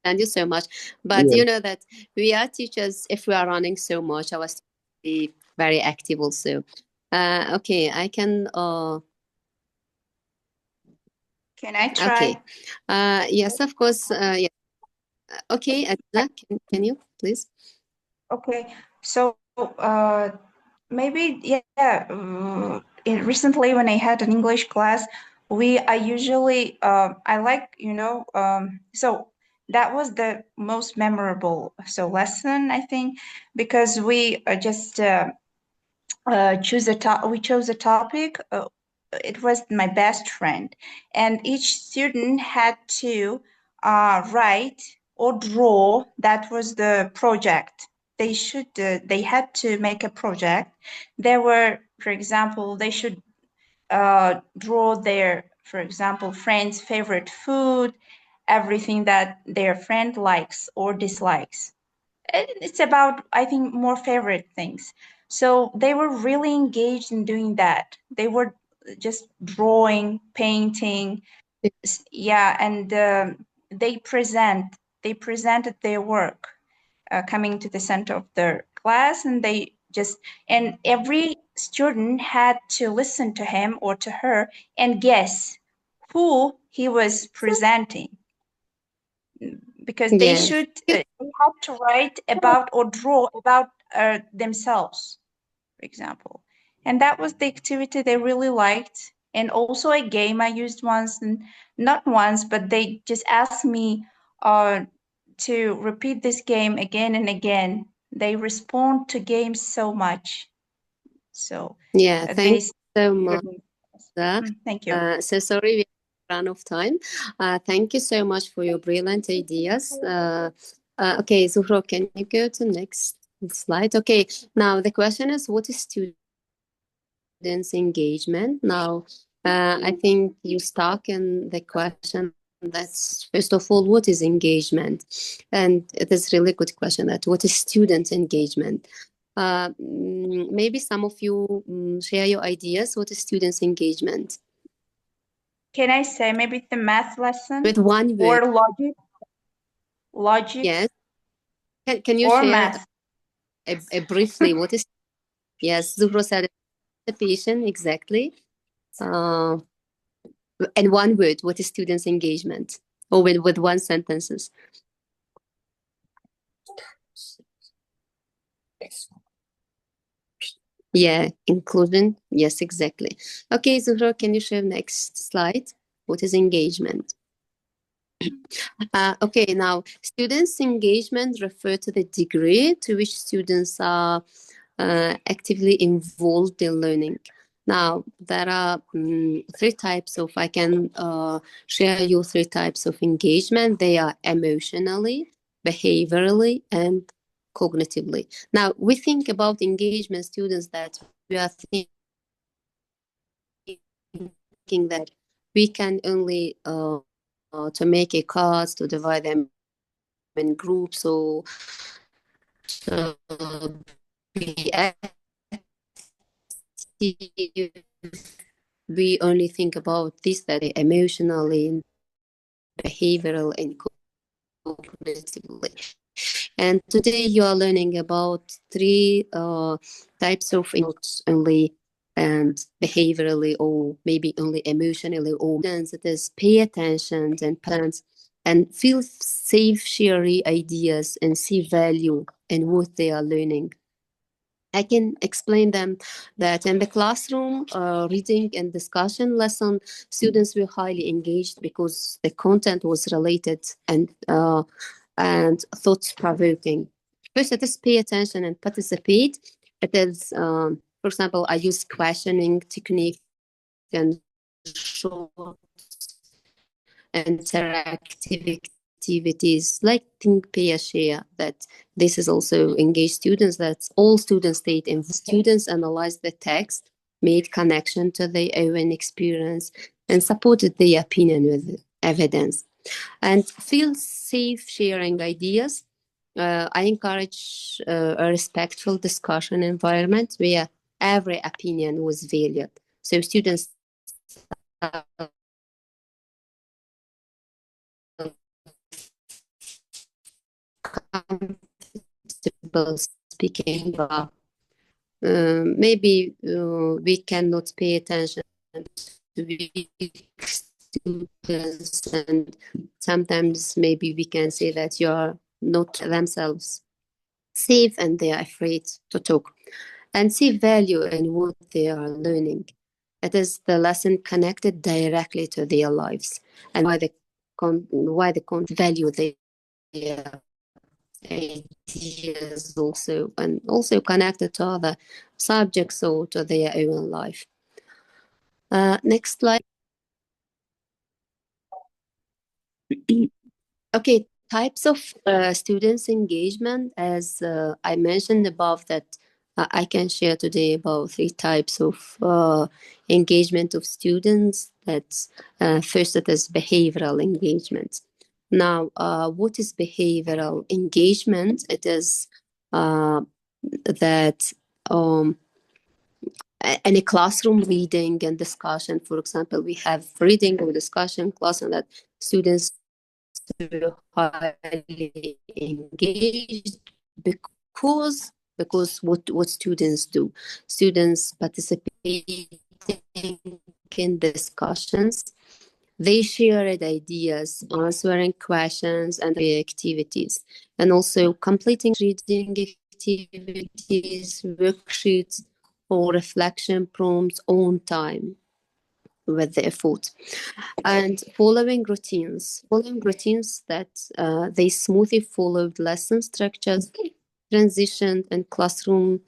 Thank you so much. But Yeah. you know that we are teachers. If we are running so much, our students will be very active also. Okay, I can. Can I try? Okay. Yes, of course. Yeah. Okay, Adna, can you please? Okay, so maybe recently when I had an English class, I usually I like so that was the most memorable lesson, I think, because we just we chose a topic. It was my best friend, and each student had to write or draw. That was the project. They had to make a project. There were, for example, they should draw their, for example, friend's favorite food, everything that their friend likes or dislikes. It's about, I think, more favorite things. So they were really engaged in doing that. They were just drawing, painting, yeah, and they presented their work, coming to the center of their class, and and every student had to listen to him or to her and guess who he was presenting, because they Yes. they have to write about or draw about themselves, for example. And that was the activity they really liked. And also a game I used once, and not once, but they just asked me to repeat this game again and again. They respond to games so much. So Yeah, they thank you so much. thank you. So sorry we ran out of time. Thank you so much for your brilliant ideas. Okay, Zuhro, can you go to next slide? Okay, now the question is, what is students' engagement? Now, I think you stuck in the question. That's first of all, what is engagement? And it is really good question. That what is student engagement? Maybe some of you share your ideas. What is students' engagement? Can I say maybe the math lesson With one word. or logic? logic, Yes. Can you or share math? briefly what is? Yes, Zuhra said participation, exactly. And one word, what is students' engagement? Or with one sentences. Yeah, inclusion. Yes, exactly. Okay, Zuhra, can you share next slide? What is engagement? Okay, now students' engagement refer to the degree to which students are actively involved in learning. Now, there are three types of, I can share you three types of engagement. They are emotionally, behaviorally, and cognitively. Now, we think about engagement students that we are thinking that we can only to make a cards, to divide them in groups, or to be active. We only think about this, that emotionally, behavioral, and cognitively. And today you are learning about three types of only and behaviorally, or maybe only emotionally, or it is pay attention and plans and feel safe, share ideas, and see value in what they are learning. I can explain them that in the classroom, reading and discussion lesson, students were highly engaged because the content was related and thought-provoking. First, it is pay attention and participate. It is, for example, I use questioning technique and short interactive activities like think, pay, share. That this is also engage students. That all students stayed in. Students analyzed the text, made connection to their own experience, and supported their opinion with evidence. And feel safe sharing ideas. I encourage a respectful discussion environment where every opinion was valued. So students comfortable speaking up. Maybe we cannot pay attention to weak students, and sometimes maybe we can say that you are not themselves safe and they are afraid to talk, and see value in what they are learning. It is the lesson connected directly to their lives and why they value their ideas also, and also connected to other subjects or to their own life. Next slide. Okay, types of students engagement, as I mentioned above, that I can share today about three types of engagement of students. That's first, it is behavioral engagement. Now, what is behavioral engagement? It is that in a classroom reading and discussion, for example, we have reading or discussion class, and that students were highly engaged because what students do. Students participating in discussions. They shared ideas, answering questions and activities, and also completing reading activities, worksheets, or reflection prompts on time with the effort. And following routines that they smoothly followed lesson structures, transitioned in classroom,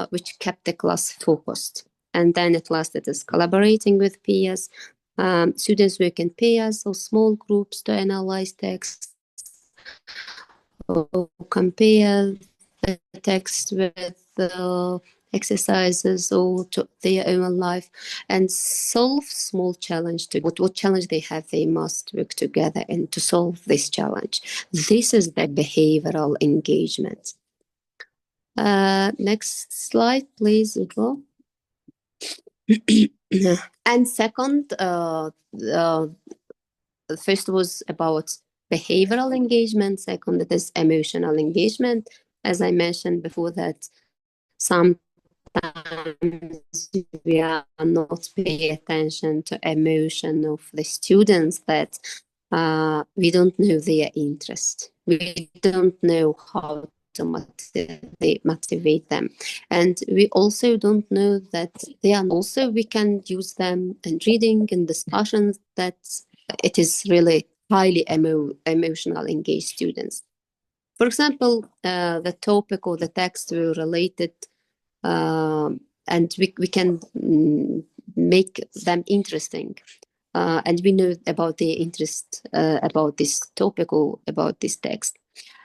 which kept the class focused. And then at last, it is collaborating with peers. Students work in pairs or small groups to analyze text or compare the text with the exercises or to their own life, and solve small challenge to what challenge they have. They must work together and to solve this challenge. This is the behavioral engagement. Next slide, please, Ugo. And second, first was about behavioral engagement. Second, it is emotional engagement. As I mentioned before, that sometimes we are not paying attention to emotion of the students, that we don't know their interest. We don't know how to motivate them. And we also don't know that they are also, we can use them in reading and discussions, that it is really highly emotional engaged students. For example, the topic or the text were related, and we can make them interesting. And we know about their interest about this topic or about this text.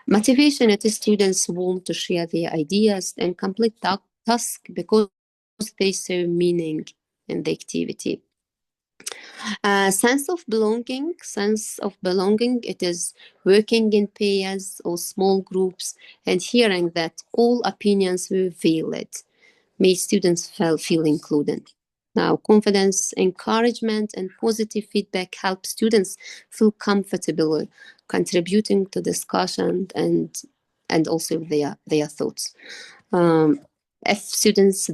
Motivation, it is students want to share their ideas and complete task because they see meaning in the activity. Sense of belonging, it is working in pairs or small groups and hearing that all opinions were valid, made students feel included. Now, confidence, encouragement, and positive feedback help students feel comfortable contributing to discussion and also their thoughts. If students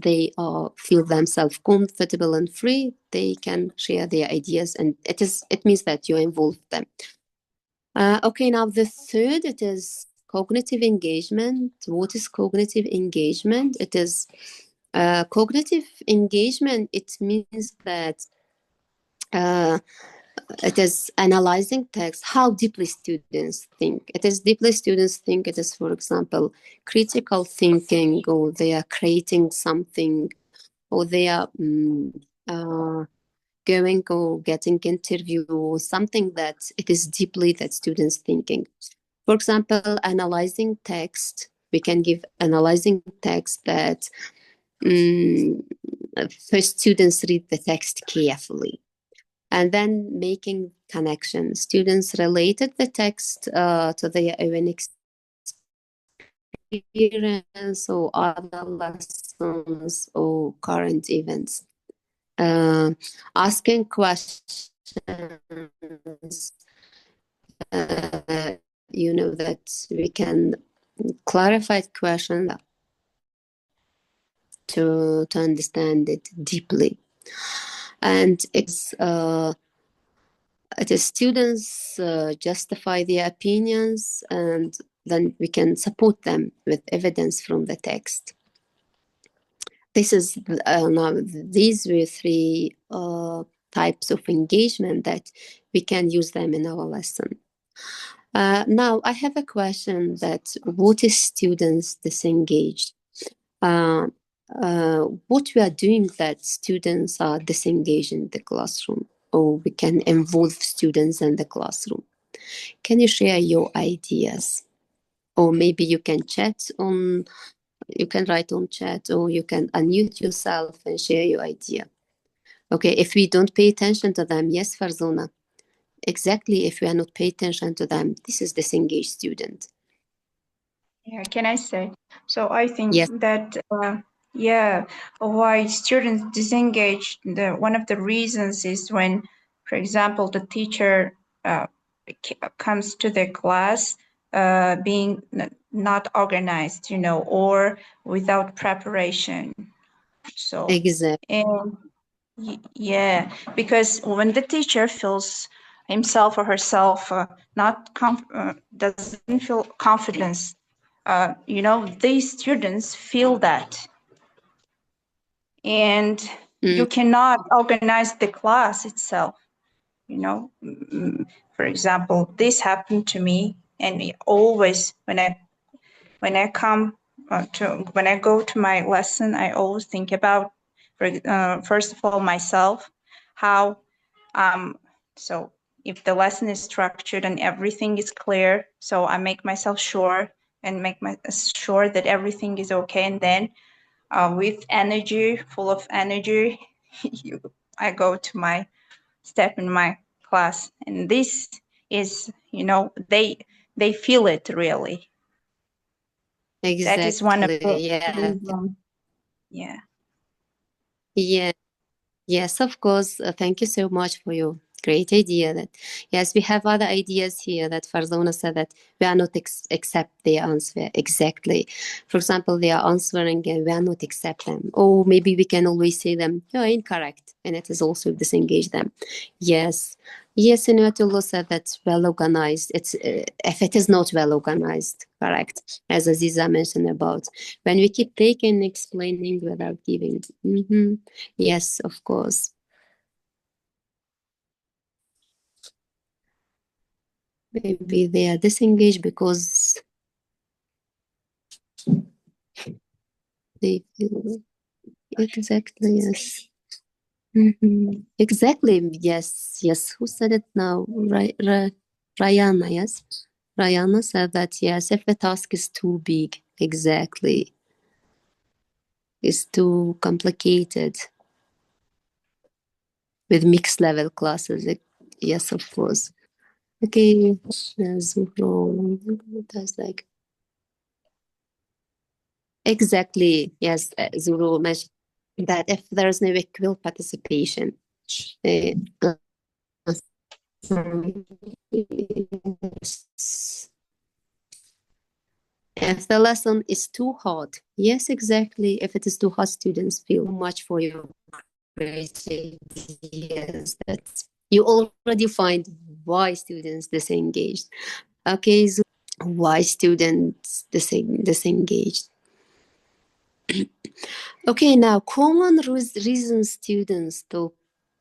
feel themselves comfortable and free, they can share their ideas, and it means that you involve them. Okay, now the third, it is cognitive engagement. What is cognitive engagement? It is cognitive engagement. It means that it is analyzing text, how deeply students think. It is, for example, critical thinking, or they are creating something, or they are going or getting interview, or something that it is deeply that students thinking. For example, analyzing text, we can give analyzing text that first students read the text carefully, and then making connections. Students related the text to their own experience or other lessons or current events. Asking questions, that we can clarify questions to understand it deeply. And it is students justify their opinions, and then we can support them with evidence from the text. These were three types of engagement that we can use them in our lesson. Now, I have a question that what is students disengaged? What we are doing that students are disengaged in the classroom, or we can involve students in the classroom. Can you share your ideas? Or maybe you can write on chat, or you can unmute yourself and share your idea. Okay, if we don't pay attention to them, yes, Farzona. Exactly, if we are not paying attention to them, this is disengaged student. Yeah, can I say? So I think yes. that why students disengage, one of the reasons is when, for example, the teacher comes to the class being not organized, or without preparation. So exactly. And yeah, because when the teacher feels himself or herself doesn't feel confidence, these students feel that, and you cannot organize the class itself. For example, this happened to me, and always when I go to my lesson, I always think about, first of all, myself, how, so if the lesson is structured and everything is clear, so I make myself sure that everything is okay, and then with energy, full of energy, I go to my step in my class, and this is, they feel it really. Exactly. That is one of the Yeah. Yes, of course. Thank you so much for your Great idea. That yes, we have other ideas here that Farzona said that we are not accept their answer exactly. For example, they are answering and we are not accept them. Or maybe we can always say them, you're incorrect, and it is also disengage them. Yes. Yes, Inayatullah said that's well organized. It's if it is not well organized, correct, as Aziza mentioned about when we keep taking, explaining without giving. Yes, of course. Maybe they are disengaged because they feel exactly, yes. Exactly, yes, yes. Who said it now? Rayana, yes. Rayana said that, yes, if the task is too big, exactly, it's too complicated with mixed level classes. Yes, of course. Okay, Zuhro, that's like exactly, yes, Zuru mentioned that if there is no equal participation, uh, if the lesson is too hard, yes, exactly. If it is too hard, students feel much for your great ideas that you already find why students disengaged. Okay, so why students disengaged? Okay, now common reasons students stop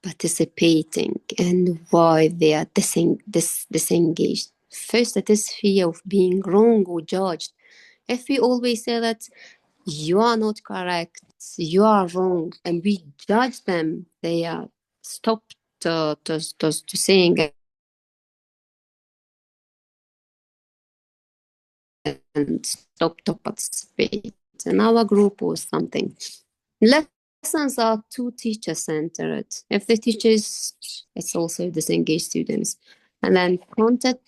participating and why they are disengaged. First, it is fear of being wrong or judged. If we always say that you are not correct, you are wrong, and we judge them, they are stopped to saying and stop to participate in our group or something. Lessons are too teacher-centered. If the teachers, it's also disengaged students. And then content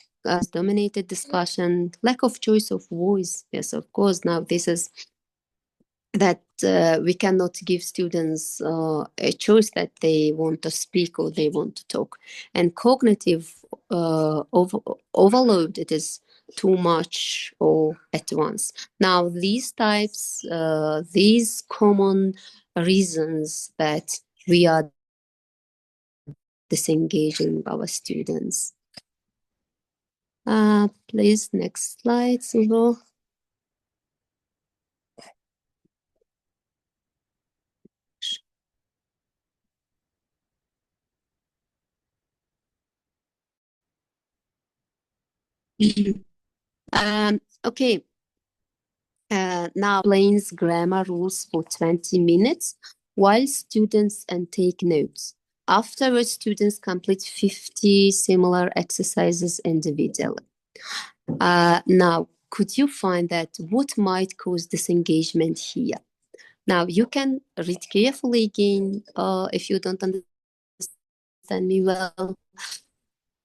dominated discussion, lack of choice of voice. Yes, of course. Now this is that we cannot give students a choice that they want to speak or they want to talk. And cognitive overload, it is too much or at once. Now, these types, these common reasons that we are disengaging our students. Please, next slide, Zuhro. Okay. Now explains grammar rules for 20 minutes while students and take notes. Afterwards, students complete 50 similar exercises individually. Now, could you find that what might cause disengagement here? Now, you can read carefully again if you don't understand me well.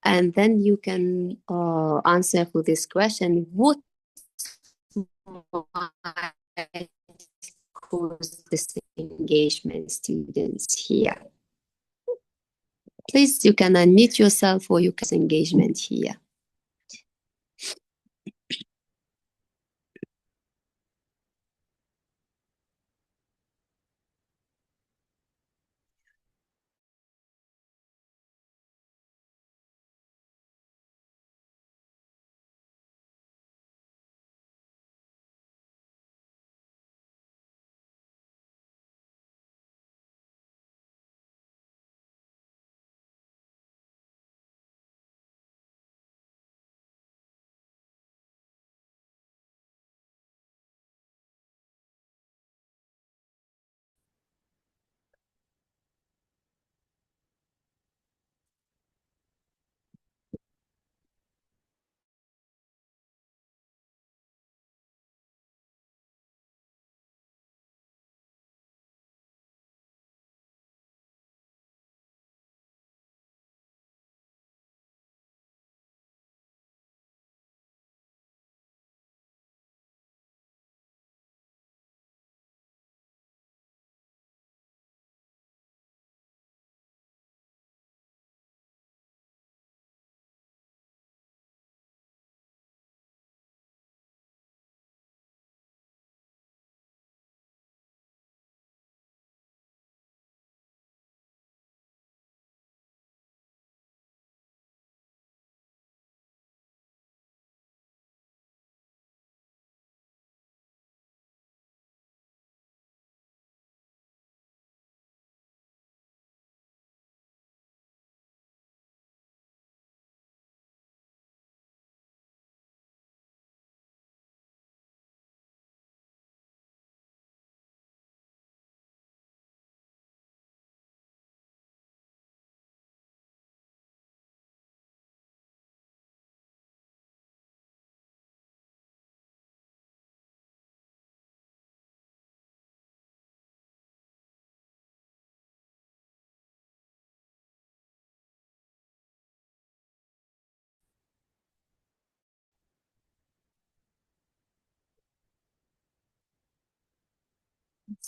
And then you can answer for this question, what might cause disengagement students here? Please, you can unmute yourself or you can engagement here.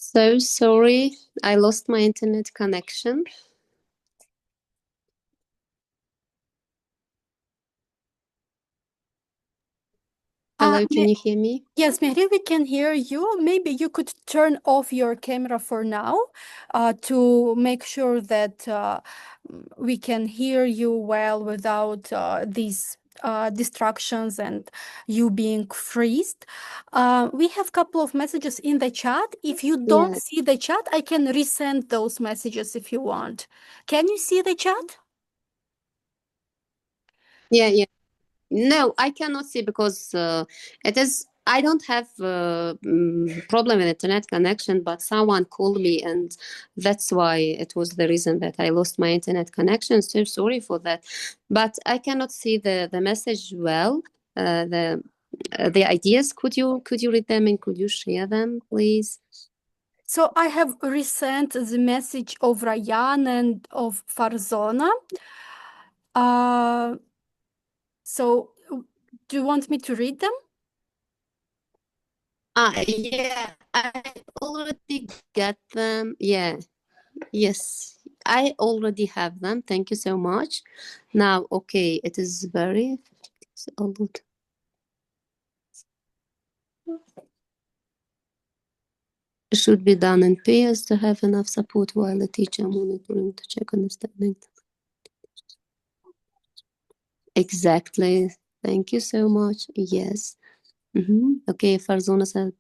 So sorry, I lost my internet connection. Hello, can you hear me? Yes, Mehri, we can hear you. Maybe you could turn off your camera for now to make sure that we can hear you well without these distractions and you being freezed. We have a couple of messages in the chat. If you don't see the chat, I can resend those messages if you want. Can you see the chat? Yeah. No, I cannot see because I don't have problem with internet connection, but someone called me and that's why it was the reason that I lost my internet connection. So sorry for that. But I cannot see the message well. The ideas, could you read them and could you share them, please? So I have resent the message of Rayan and of Farzona. So do you want me to read them? Yeah, I already got them. Yeah, yes, I already have them. Thank you so much. Now, okay, it is very a lot. It should be done in pairs to have enough support while the teacher monitoring to check understanding. Exactly. Thank you so much. Yes. Okay, Farzona said,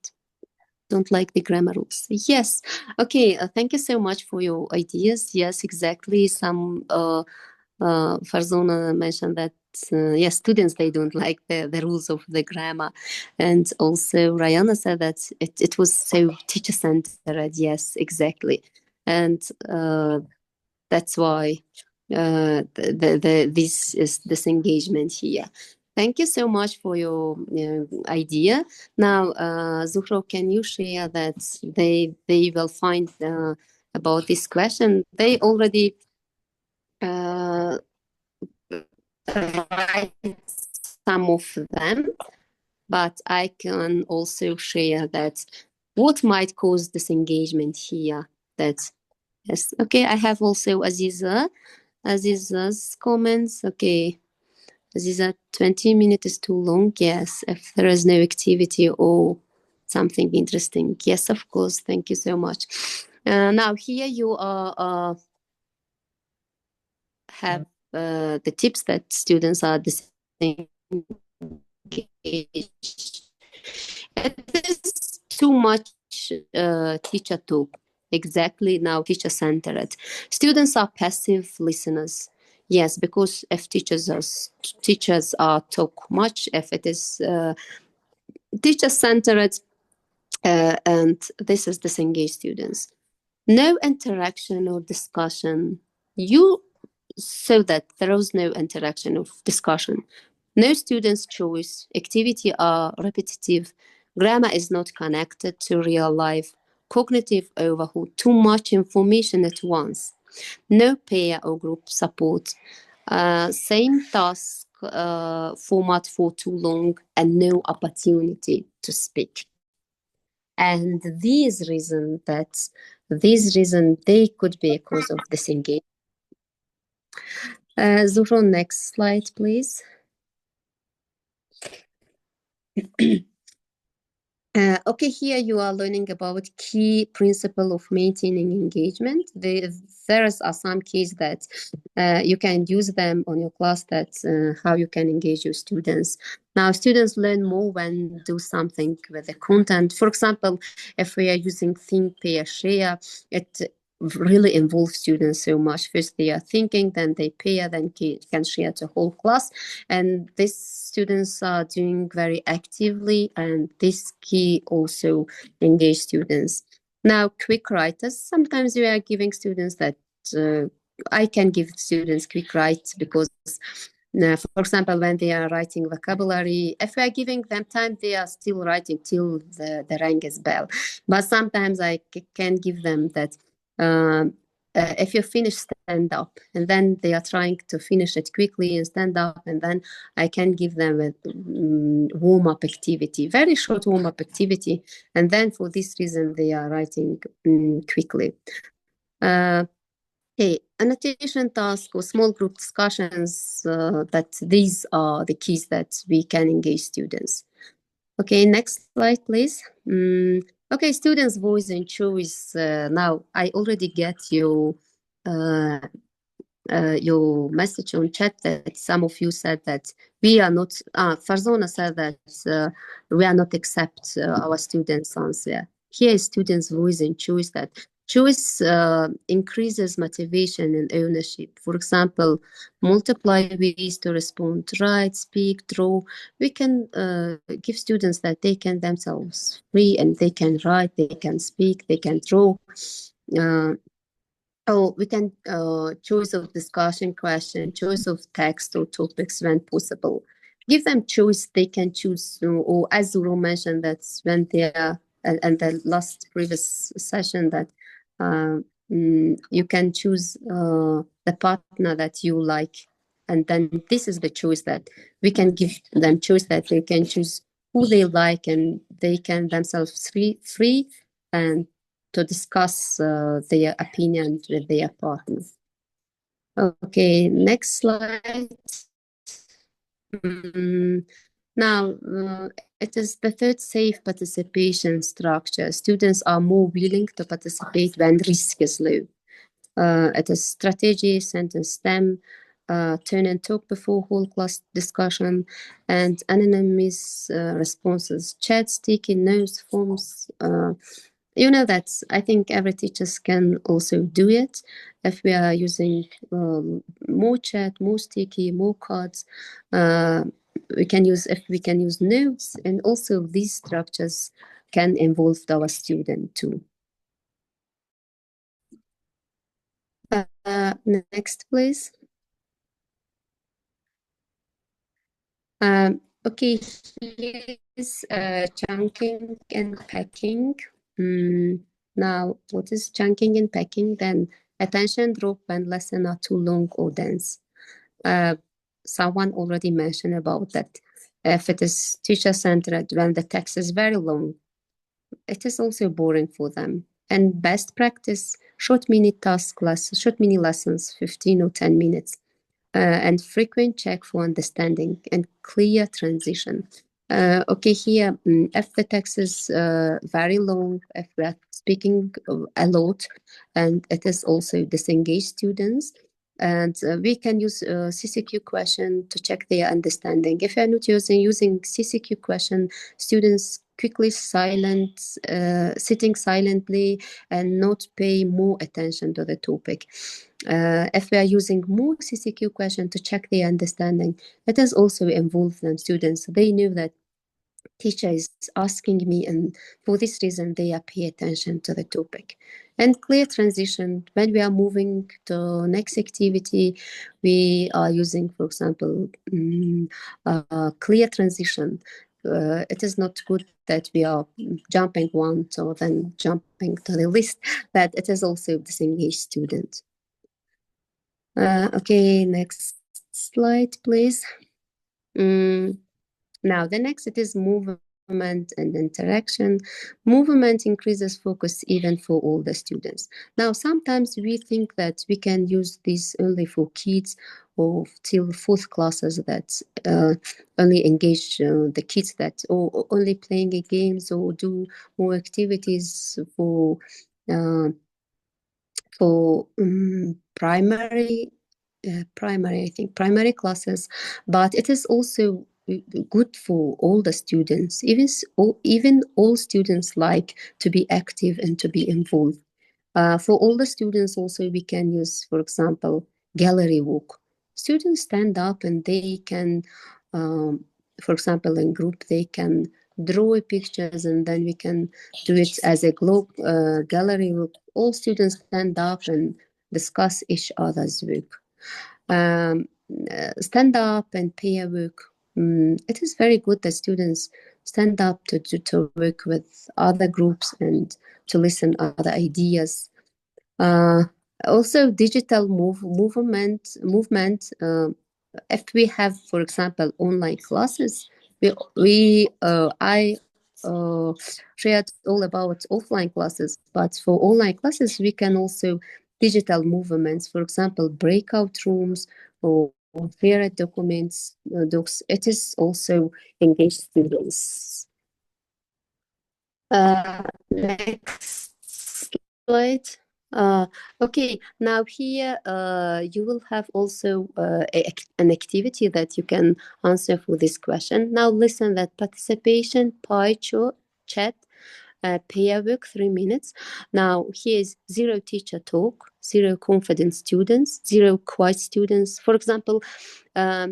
don't like the grammar rules. Yes. Okay, thank you so much for your ideas. Yes, exactly. Some Farzona mentioned that yes, students, they don't like the rules of the grammar. And also Rayana said that it was so teacher-centered. Yes, exactly. And that's why this is disengagement here. Thank you so much for your idea. Now, Zuhro, can you share that they will find about this question? They already write some of them, but I can also share that what might cause disengagement here. That yes, okay. I have also Aziza's comments. Okay, Aziza, 20 minutes is too long. Yes, if there is no activity or something interesting. Yes, of course. Thank you so much. Now here you are have the tips that students are disengaged. It is too much teacher talk. Exactly, now teacher-centered. Students are passive listeners. Yes, because if teachers are talk much, if it is teacher-centered, and this is disengaged students. No interaction or discussion. So that there is no interaction or discussion. No student's choice. Activity are repetitive. Grammar is not connected to real life. Cognitive overhaul. Too much information at once. No peer or group support. Same task format for too long and no opportunity to speak. And these reasons they could be a cause of disengagement. Zuhro, next slide, please. Okay, here you are learning about key principle of maintaining engagement. There are some keys that you can use them on your class, that how you can engage your students. Now, students learn more when do something with the content. For example, if we are using think, pair, share, it really involves students so much. First, they are thinking, then they pair, then can share to whole class. And these students are doing very actively, and this key also engage students. Now, quick writers. Sometimes we are giving students that I can give students quick writes because for example, when they are writing vocabulary, if we are giving them time, they are still writing till the ring is bell. But sometimes I can give them that if you finish, stand up, and then they are trying to finish it quickly and stand up, and then I can give them a warm-up activity, very short warm-up activity, and then for this reason they are writing quickly. Okay, annotation task or small group discussions, that these are the keys that we can engage students. Okay, next slide, please. Okay, students' voice and choice. Now, I already get your message on chat that some of you said that we are not, Farzona said that we are not accept our students' answer. Here is students' voice and choice, that choice increases motivation and ownership. For example, multiply ways to respond, write, speak, draw. We can give students that they can themselves free, and they can write, they can speak, they can draw. We can choice of discussion question, choice of text or topics when possible. Give them choice, they can choose, or as Zuru mentioned, that's when they are, and the last previous session, that you can choose the partner that you like. And then this is the choice that we can give them, choice that they can choose who they like, and they can themselves free and to discuss their opinion with their partner. Okay, next slide. Now, it is the third safe participation structure. Students are more willing to participate when risk is low. It is strategy, sentence stem, turn and talk before whole class discussion, and anonymous responses, chat, sticky notes, forms. You know that I think every teachers can also do it if we are using more chat, more sticky, more cards. We can use notes, and also these structures can involve our student too. Next, please. Okay, here's chunking and packing. Now, what is chunking and packing? Then attention drop when lesson are too long or dense. Someone already mentioned about that. If it is teacher-centered, when the text is very long, it is also boring for them. And best practice, short mini lessons, 15 or 10 minutes. And frequent check for understanding and clear transition. Okay, here, if the text is very long, if we are speaking a lot, and it is also disengaged students, and we can use CCQ question to check their understanding. If you are not using CCQ question, students quickly sitting silently and not pay more attention to the topic. If we are using more CCQ question to check their understanding, it has also involved them students. They knew that teacher is asking me, and for this reason they pay attention to the topic. And clear transition, when we are moving to next activity, we are using, for example, clear transition. It is not good that we are jumping one, so then jumping to the list, that it is also disengaged student. Okay, next slide, please. Now, the next, it is movement and interaction. Movement increases focus even for all the students. Now, sometimes we think that we can use this only for kids or till fourth classes, that only engage the kids that or only playing games or do more activities for primary, I think, primary classes, but it is also good for all the students. Even all students like to be active and to be involved. For all the students also, we can use, for example, gallery walk. Students stand up and they can, for example, in group, they can draw pictures, and then we can do it as a gallery walk. All students stand up and discuss each other's work. Stand up and peer work. It is very good that students stand up to work with other groups and to listen other ideas. Also, digital movement. If we have, for example, online classes, I shared all about offline classes, but for online classes, we can also digital movements, for example, breakout rooms or share documents, docs. It is also engage students. Next slide. Okay, now here you will have also an activity that you can answer for this question. Now listen that participation, pie chat, pair work 3 minutes. Now here is 0 teacher talk, 0 confident students, 0 quiet students. For example,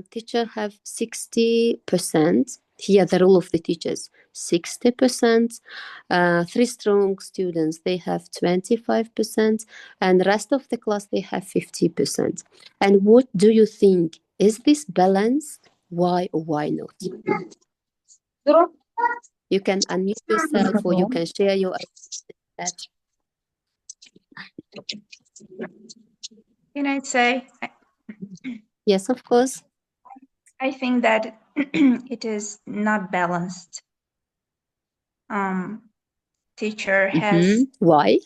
teacher have 60%. Here the role of the teachers, 60%. 3 strong students, they have 25%, and the rest of the class, they have 50%. And what do you think? Is this balanced? Why or why not? You can unmute yourself or you can share your ideas. Can I say? Yes, of course. I think that it is not balanced. Teacher has. Why?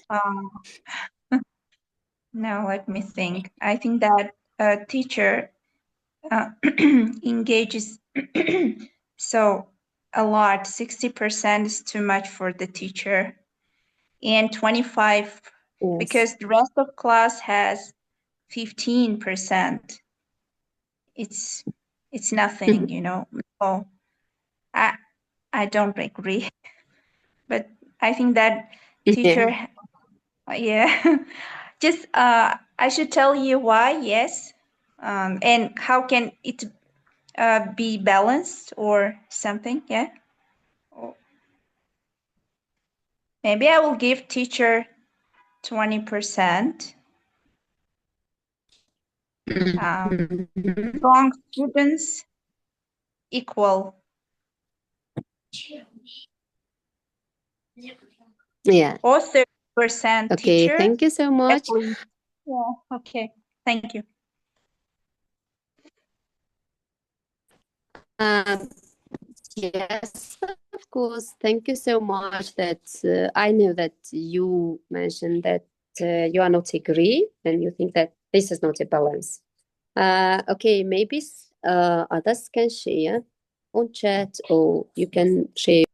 Now let me think. I think that a teacher engages so a lot. 60% is too much for the teacher, and 25 Yes. because the rest of class has 15%. It's nothing, you know. So I don't agree, but I think that teacher, yeah. Just I should tell you why, yes, and how can it be balanced or something, yeah. Maybe I will give teacher 20%. Strong students equal. Yeah. Or 30% Okay, teacher. thank you so much. Yeah, okay. Thank you. Yes, of course. Thank you so much. That I know that you mentioned that you are not agree and you think that this is not a balance. Okay, maybe others can share on chat or you can share.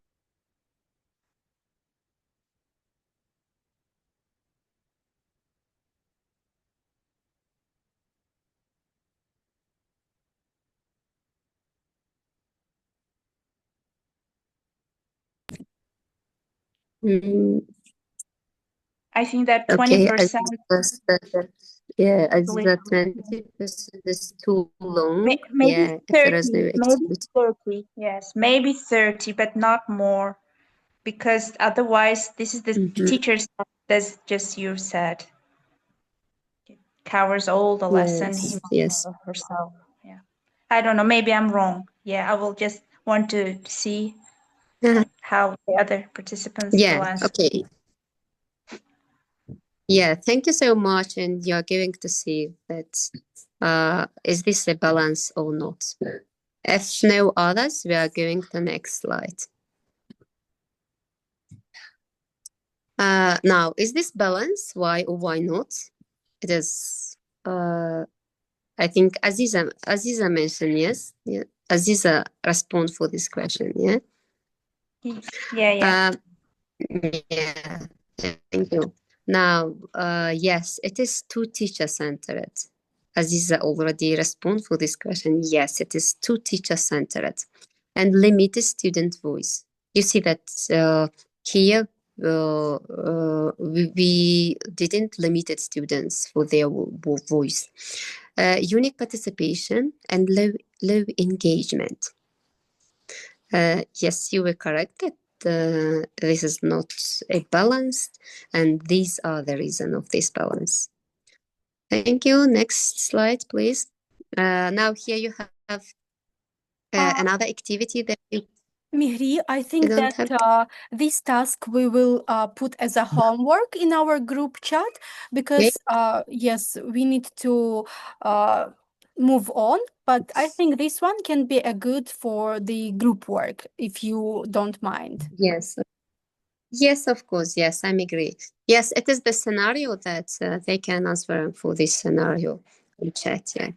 I think that 20%. Yeah, Aziza, 20% is too long. Maybe yeah, 30, if there is no maybe activity. 30. Yes, maybe 30, but not more, because otherwise, this is the teacher's as just you said. It covers all the lesson Yes. of herself. Yeah, I don't know. Maybe I'm wrong. Yeah, I will just want to see how the other participants will answer. Okay. Yeah, thank you so much. And you're going to see that is this a balance or not? If no others, we are going to the next slide. Now, is this balance? Why or why not? It is, I think Aziza mentioned yes. Yeah. Aziza respond for this question, yeah? Yeah. Yeah, thank you. Now, yes, it is too teacher-centered. Aziza already respond for this question. Yes, it is too teacher-centered and limited student voice. You see that here we didn't limit students for their voice. Unique participation and low engagement. Yes, you were correct that this is not a balance, and these are the reason of this balance. Thank you. Next slide, please. Now here you have another activity that Mihri, I think don't that have this task we will put as a homework in our group chat because yes, we need to move on. But I think this one can be a good for the group work, if you don't mind. Yes. Yes, of course. Yes, I'm agree. Yes, it is the scenario that they can answer for this scenario in chat. Yeah.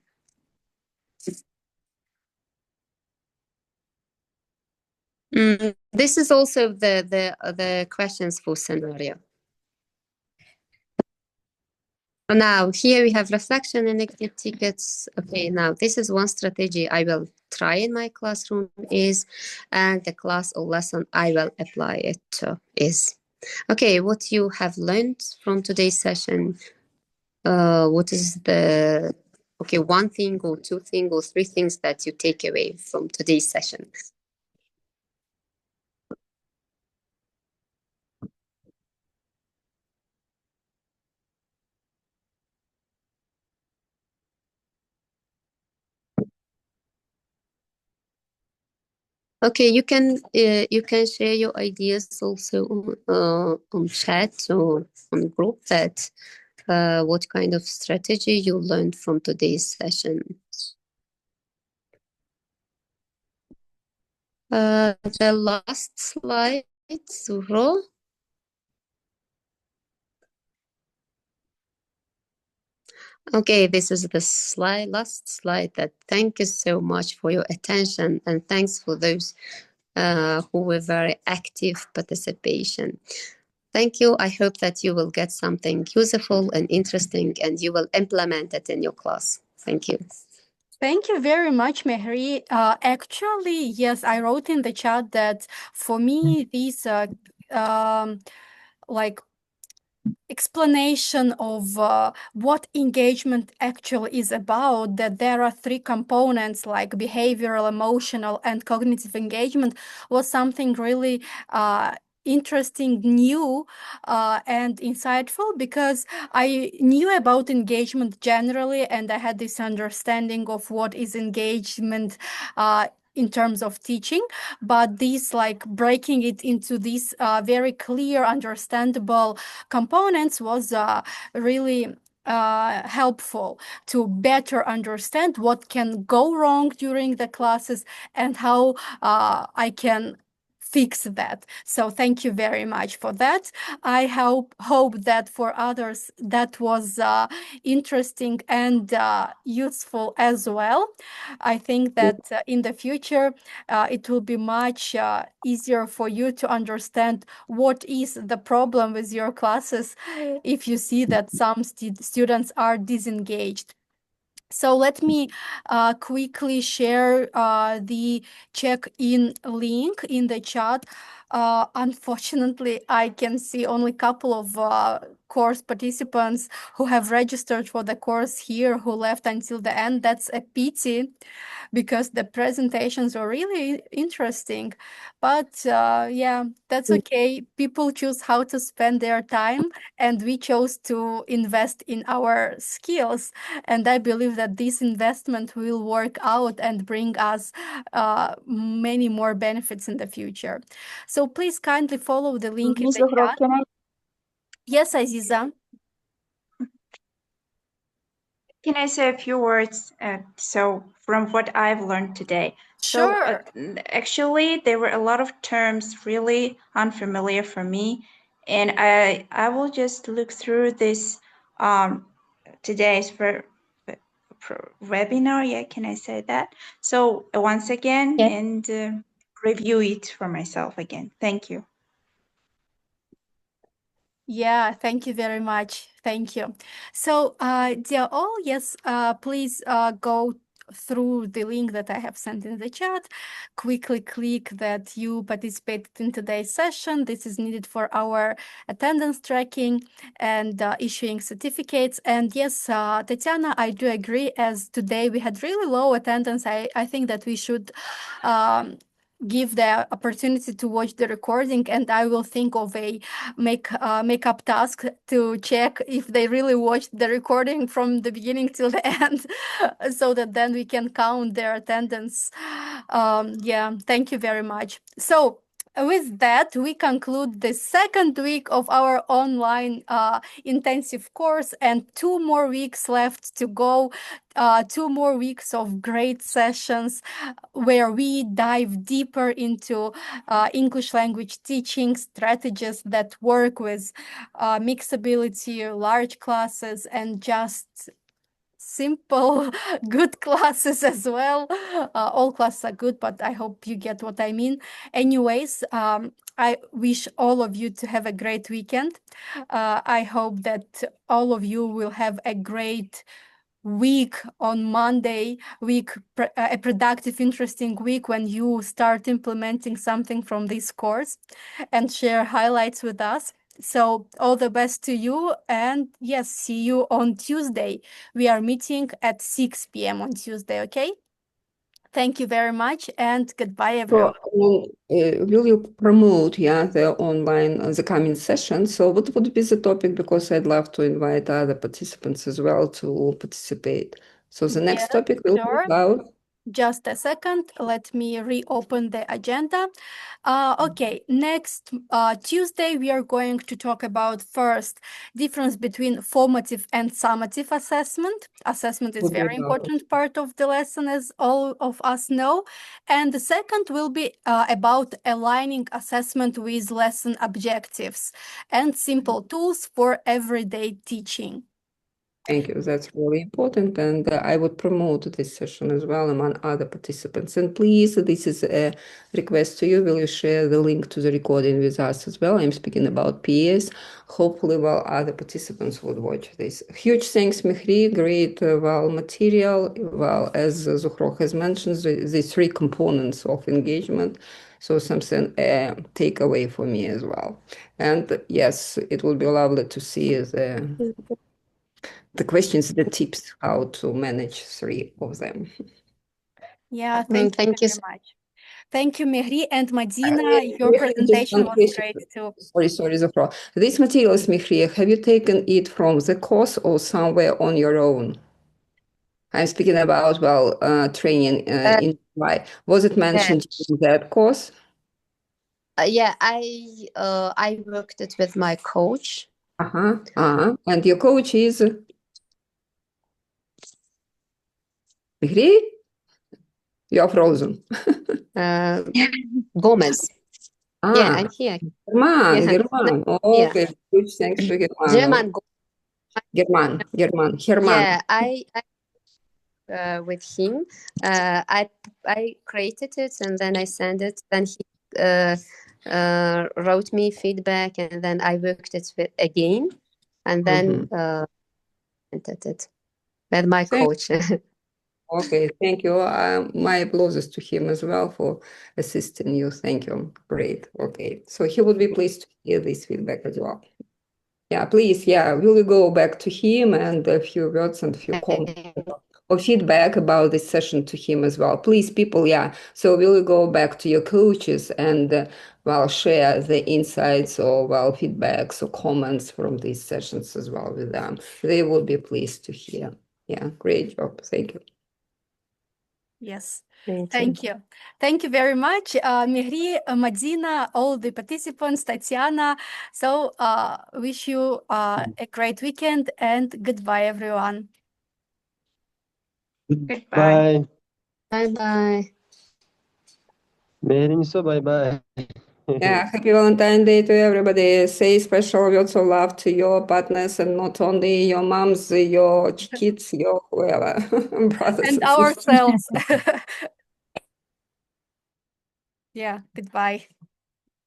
This is also the questions for scenario. Now here we have reflection and negative tickets. Okay, now this is one strategy I will try in my classroom is, and the class or lesson I will apply it to is. Okay, what you have learned from today's session. What is the, okay, one thing or two things or three things that you take away from today's session? Okay, you can share your ideas also on chat or on group that what kind of strategy you learned from today's session. The last slide, Zuhro. Okay, this is the last slide. That thank you so much for your attention and thanks for those who were very active participation. Thank you. I hope that you will get something useful and interesting and you will implement it in your class. Thank you. Thank you very much, Mehri. Actually, yes, I wrote in the chat that for me, these like explanation of what engagement actually is about, that there are three components like behavioral, emotional, and cognitive engagement, was something really interesting, new, and insightful, because I knew about engagement generally and I had this understanding of what is engagement in terms of teaching, but this like breaking it into these very clear, understandable components was really helpful to better understand what can go wrong during the classes and how I can fix that. So thank you very much for that. I hope that for others that was interesting and useful as well. I think that in the future it will be much easier for you to understand what is the problem with your classes if you see that some students are disengaged. So let me quickly share the check-in link in the chat. Unfortunately, I can see only a couple of course participants who have registered for the course here who left until the end. That's a pity because the presentations were really interesting. But yeah, that's okay. People choose how to spend their time, and we chose to invest in our skills. And I believe that this investment will work out and bring us many more benefits in the future. So please kindly follow the link in Ms. the Zuhro, chat. can I? Yes, Aziza. Can I say a few words? So from what I've learned today. Sure. So actually, there were a lot of terms really unfamiliar for me, and I will just look through this today's webinar. Yeah, can I say that? So once again, Yes. and review it for myself again. Thank you. Yeah, thank you very much. Thank you. So, dear all, yes, please go through the link that I have sent in the chat. Quickly click that you participated in today's session. This is needed for our attendance tracking and issuing certificates. And yes, Tatiana, I do agree, as today we had really low attendance. I think that we should give the opportunity to watch the recording, and I will think of a makeup task to check if they really watched the recording from the beginning till the end, so that then we can count their attendance. Yeah, thank you very much. So with that, we conclude the second week of our online intensive course, and 2 more weeks left to go. 2 more weeks of great sessions where we dive deeper into English language teaching strategies that work with mixability, large classes, and just simple good classes as well. All classes are good, but I hope you get what I mean. Anyways, I wish all of you to have a great weekend. I hope that all of you will have a great week on Monday, a productive, interesting week when you start implementing something from this course and share highlights with us. So all the best to you, and yes, see you on Tuesday. We are meeting at 6 p.m. on Tuesday, okay? Thank you very much, and goodbye, everyone. So, will you promote, the online, the coming session? So what would be the topic? Because I'd love to invite other participants as well to participate. So the next Yes, topic will be sure. about... Just a second, let me reopen the agenda. Okay, next Tuesday we are going to talk about first difference between formative and summative assessment. Assessment is very important part of the lesson, as all of us know. And the second will be about aligning assessment with lesson objectives and simple tools for everyday teaching. Thank you. That's really important. And I would promote this session as well among other participants. And please, this is a request to you. Will you share the link to the recording with us as well? I'm speaking about PS. Hopefully, other participants would watch this. Huge thanks, Mihri. Great, material. Well, as Zuhro has mentioned, the 3 components of engagement. So something takeaway for me as well. And yes, it would be lovely to see the questions, the tips, how to manage 3 of them. Yeah, thank you very much. Thank you, Mihri, and Madina. Your Mihri, presentation was great too. Sorry, Zuhro. This materials, Mihri, have you taken it from the course or somewhere on your own? I'm speaking about, training in July. Was it mentioned in that course? Yeah, I worked it with my coach. And your coach is? Mihri? You are frozen. Gomez. Yeah, I'm here. German. Okay, huge thanks to German. German. German. Yeah, I with him. I created it and then I sent it. Then he wrote me feedback, and then I worked it again, and then entered it with my coach. Okay, thank you. My applause to him as well for assisting you. Thank you. Great. Okay, so he would be pleased to hear this feedback as well. Yeah, please. Yeah, will you go back to him and a few words and a few comments or feedback about this session to him as well? Please, people. Yeah. So will you go back to your coaches and share the insights or feedbacks or comments from these sessions as well with them? They will be pleased to hear. Yeah, great job. Thank you. Yes, thank you. Thank you very much, Mihri, Madina, all the participants, Tatiana. So wish you a great weekend, and goodbye, everyone. Goodbye. Bye-bye. Bye-bye. Yeah, happy Valentine's Day to everybody. Say special words of love to your partners and not only your moms, your kids, your whoever, brothers and ourselves. Yeah, goodbye.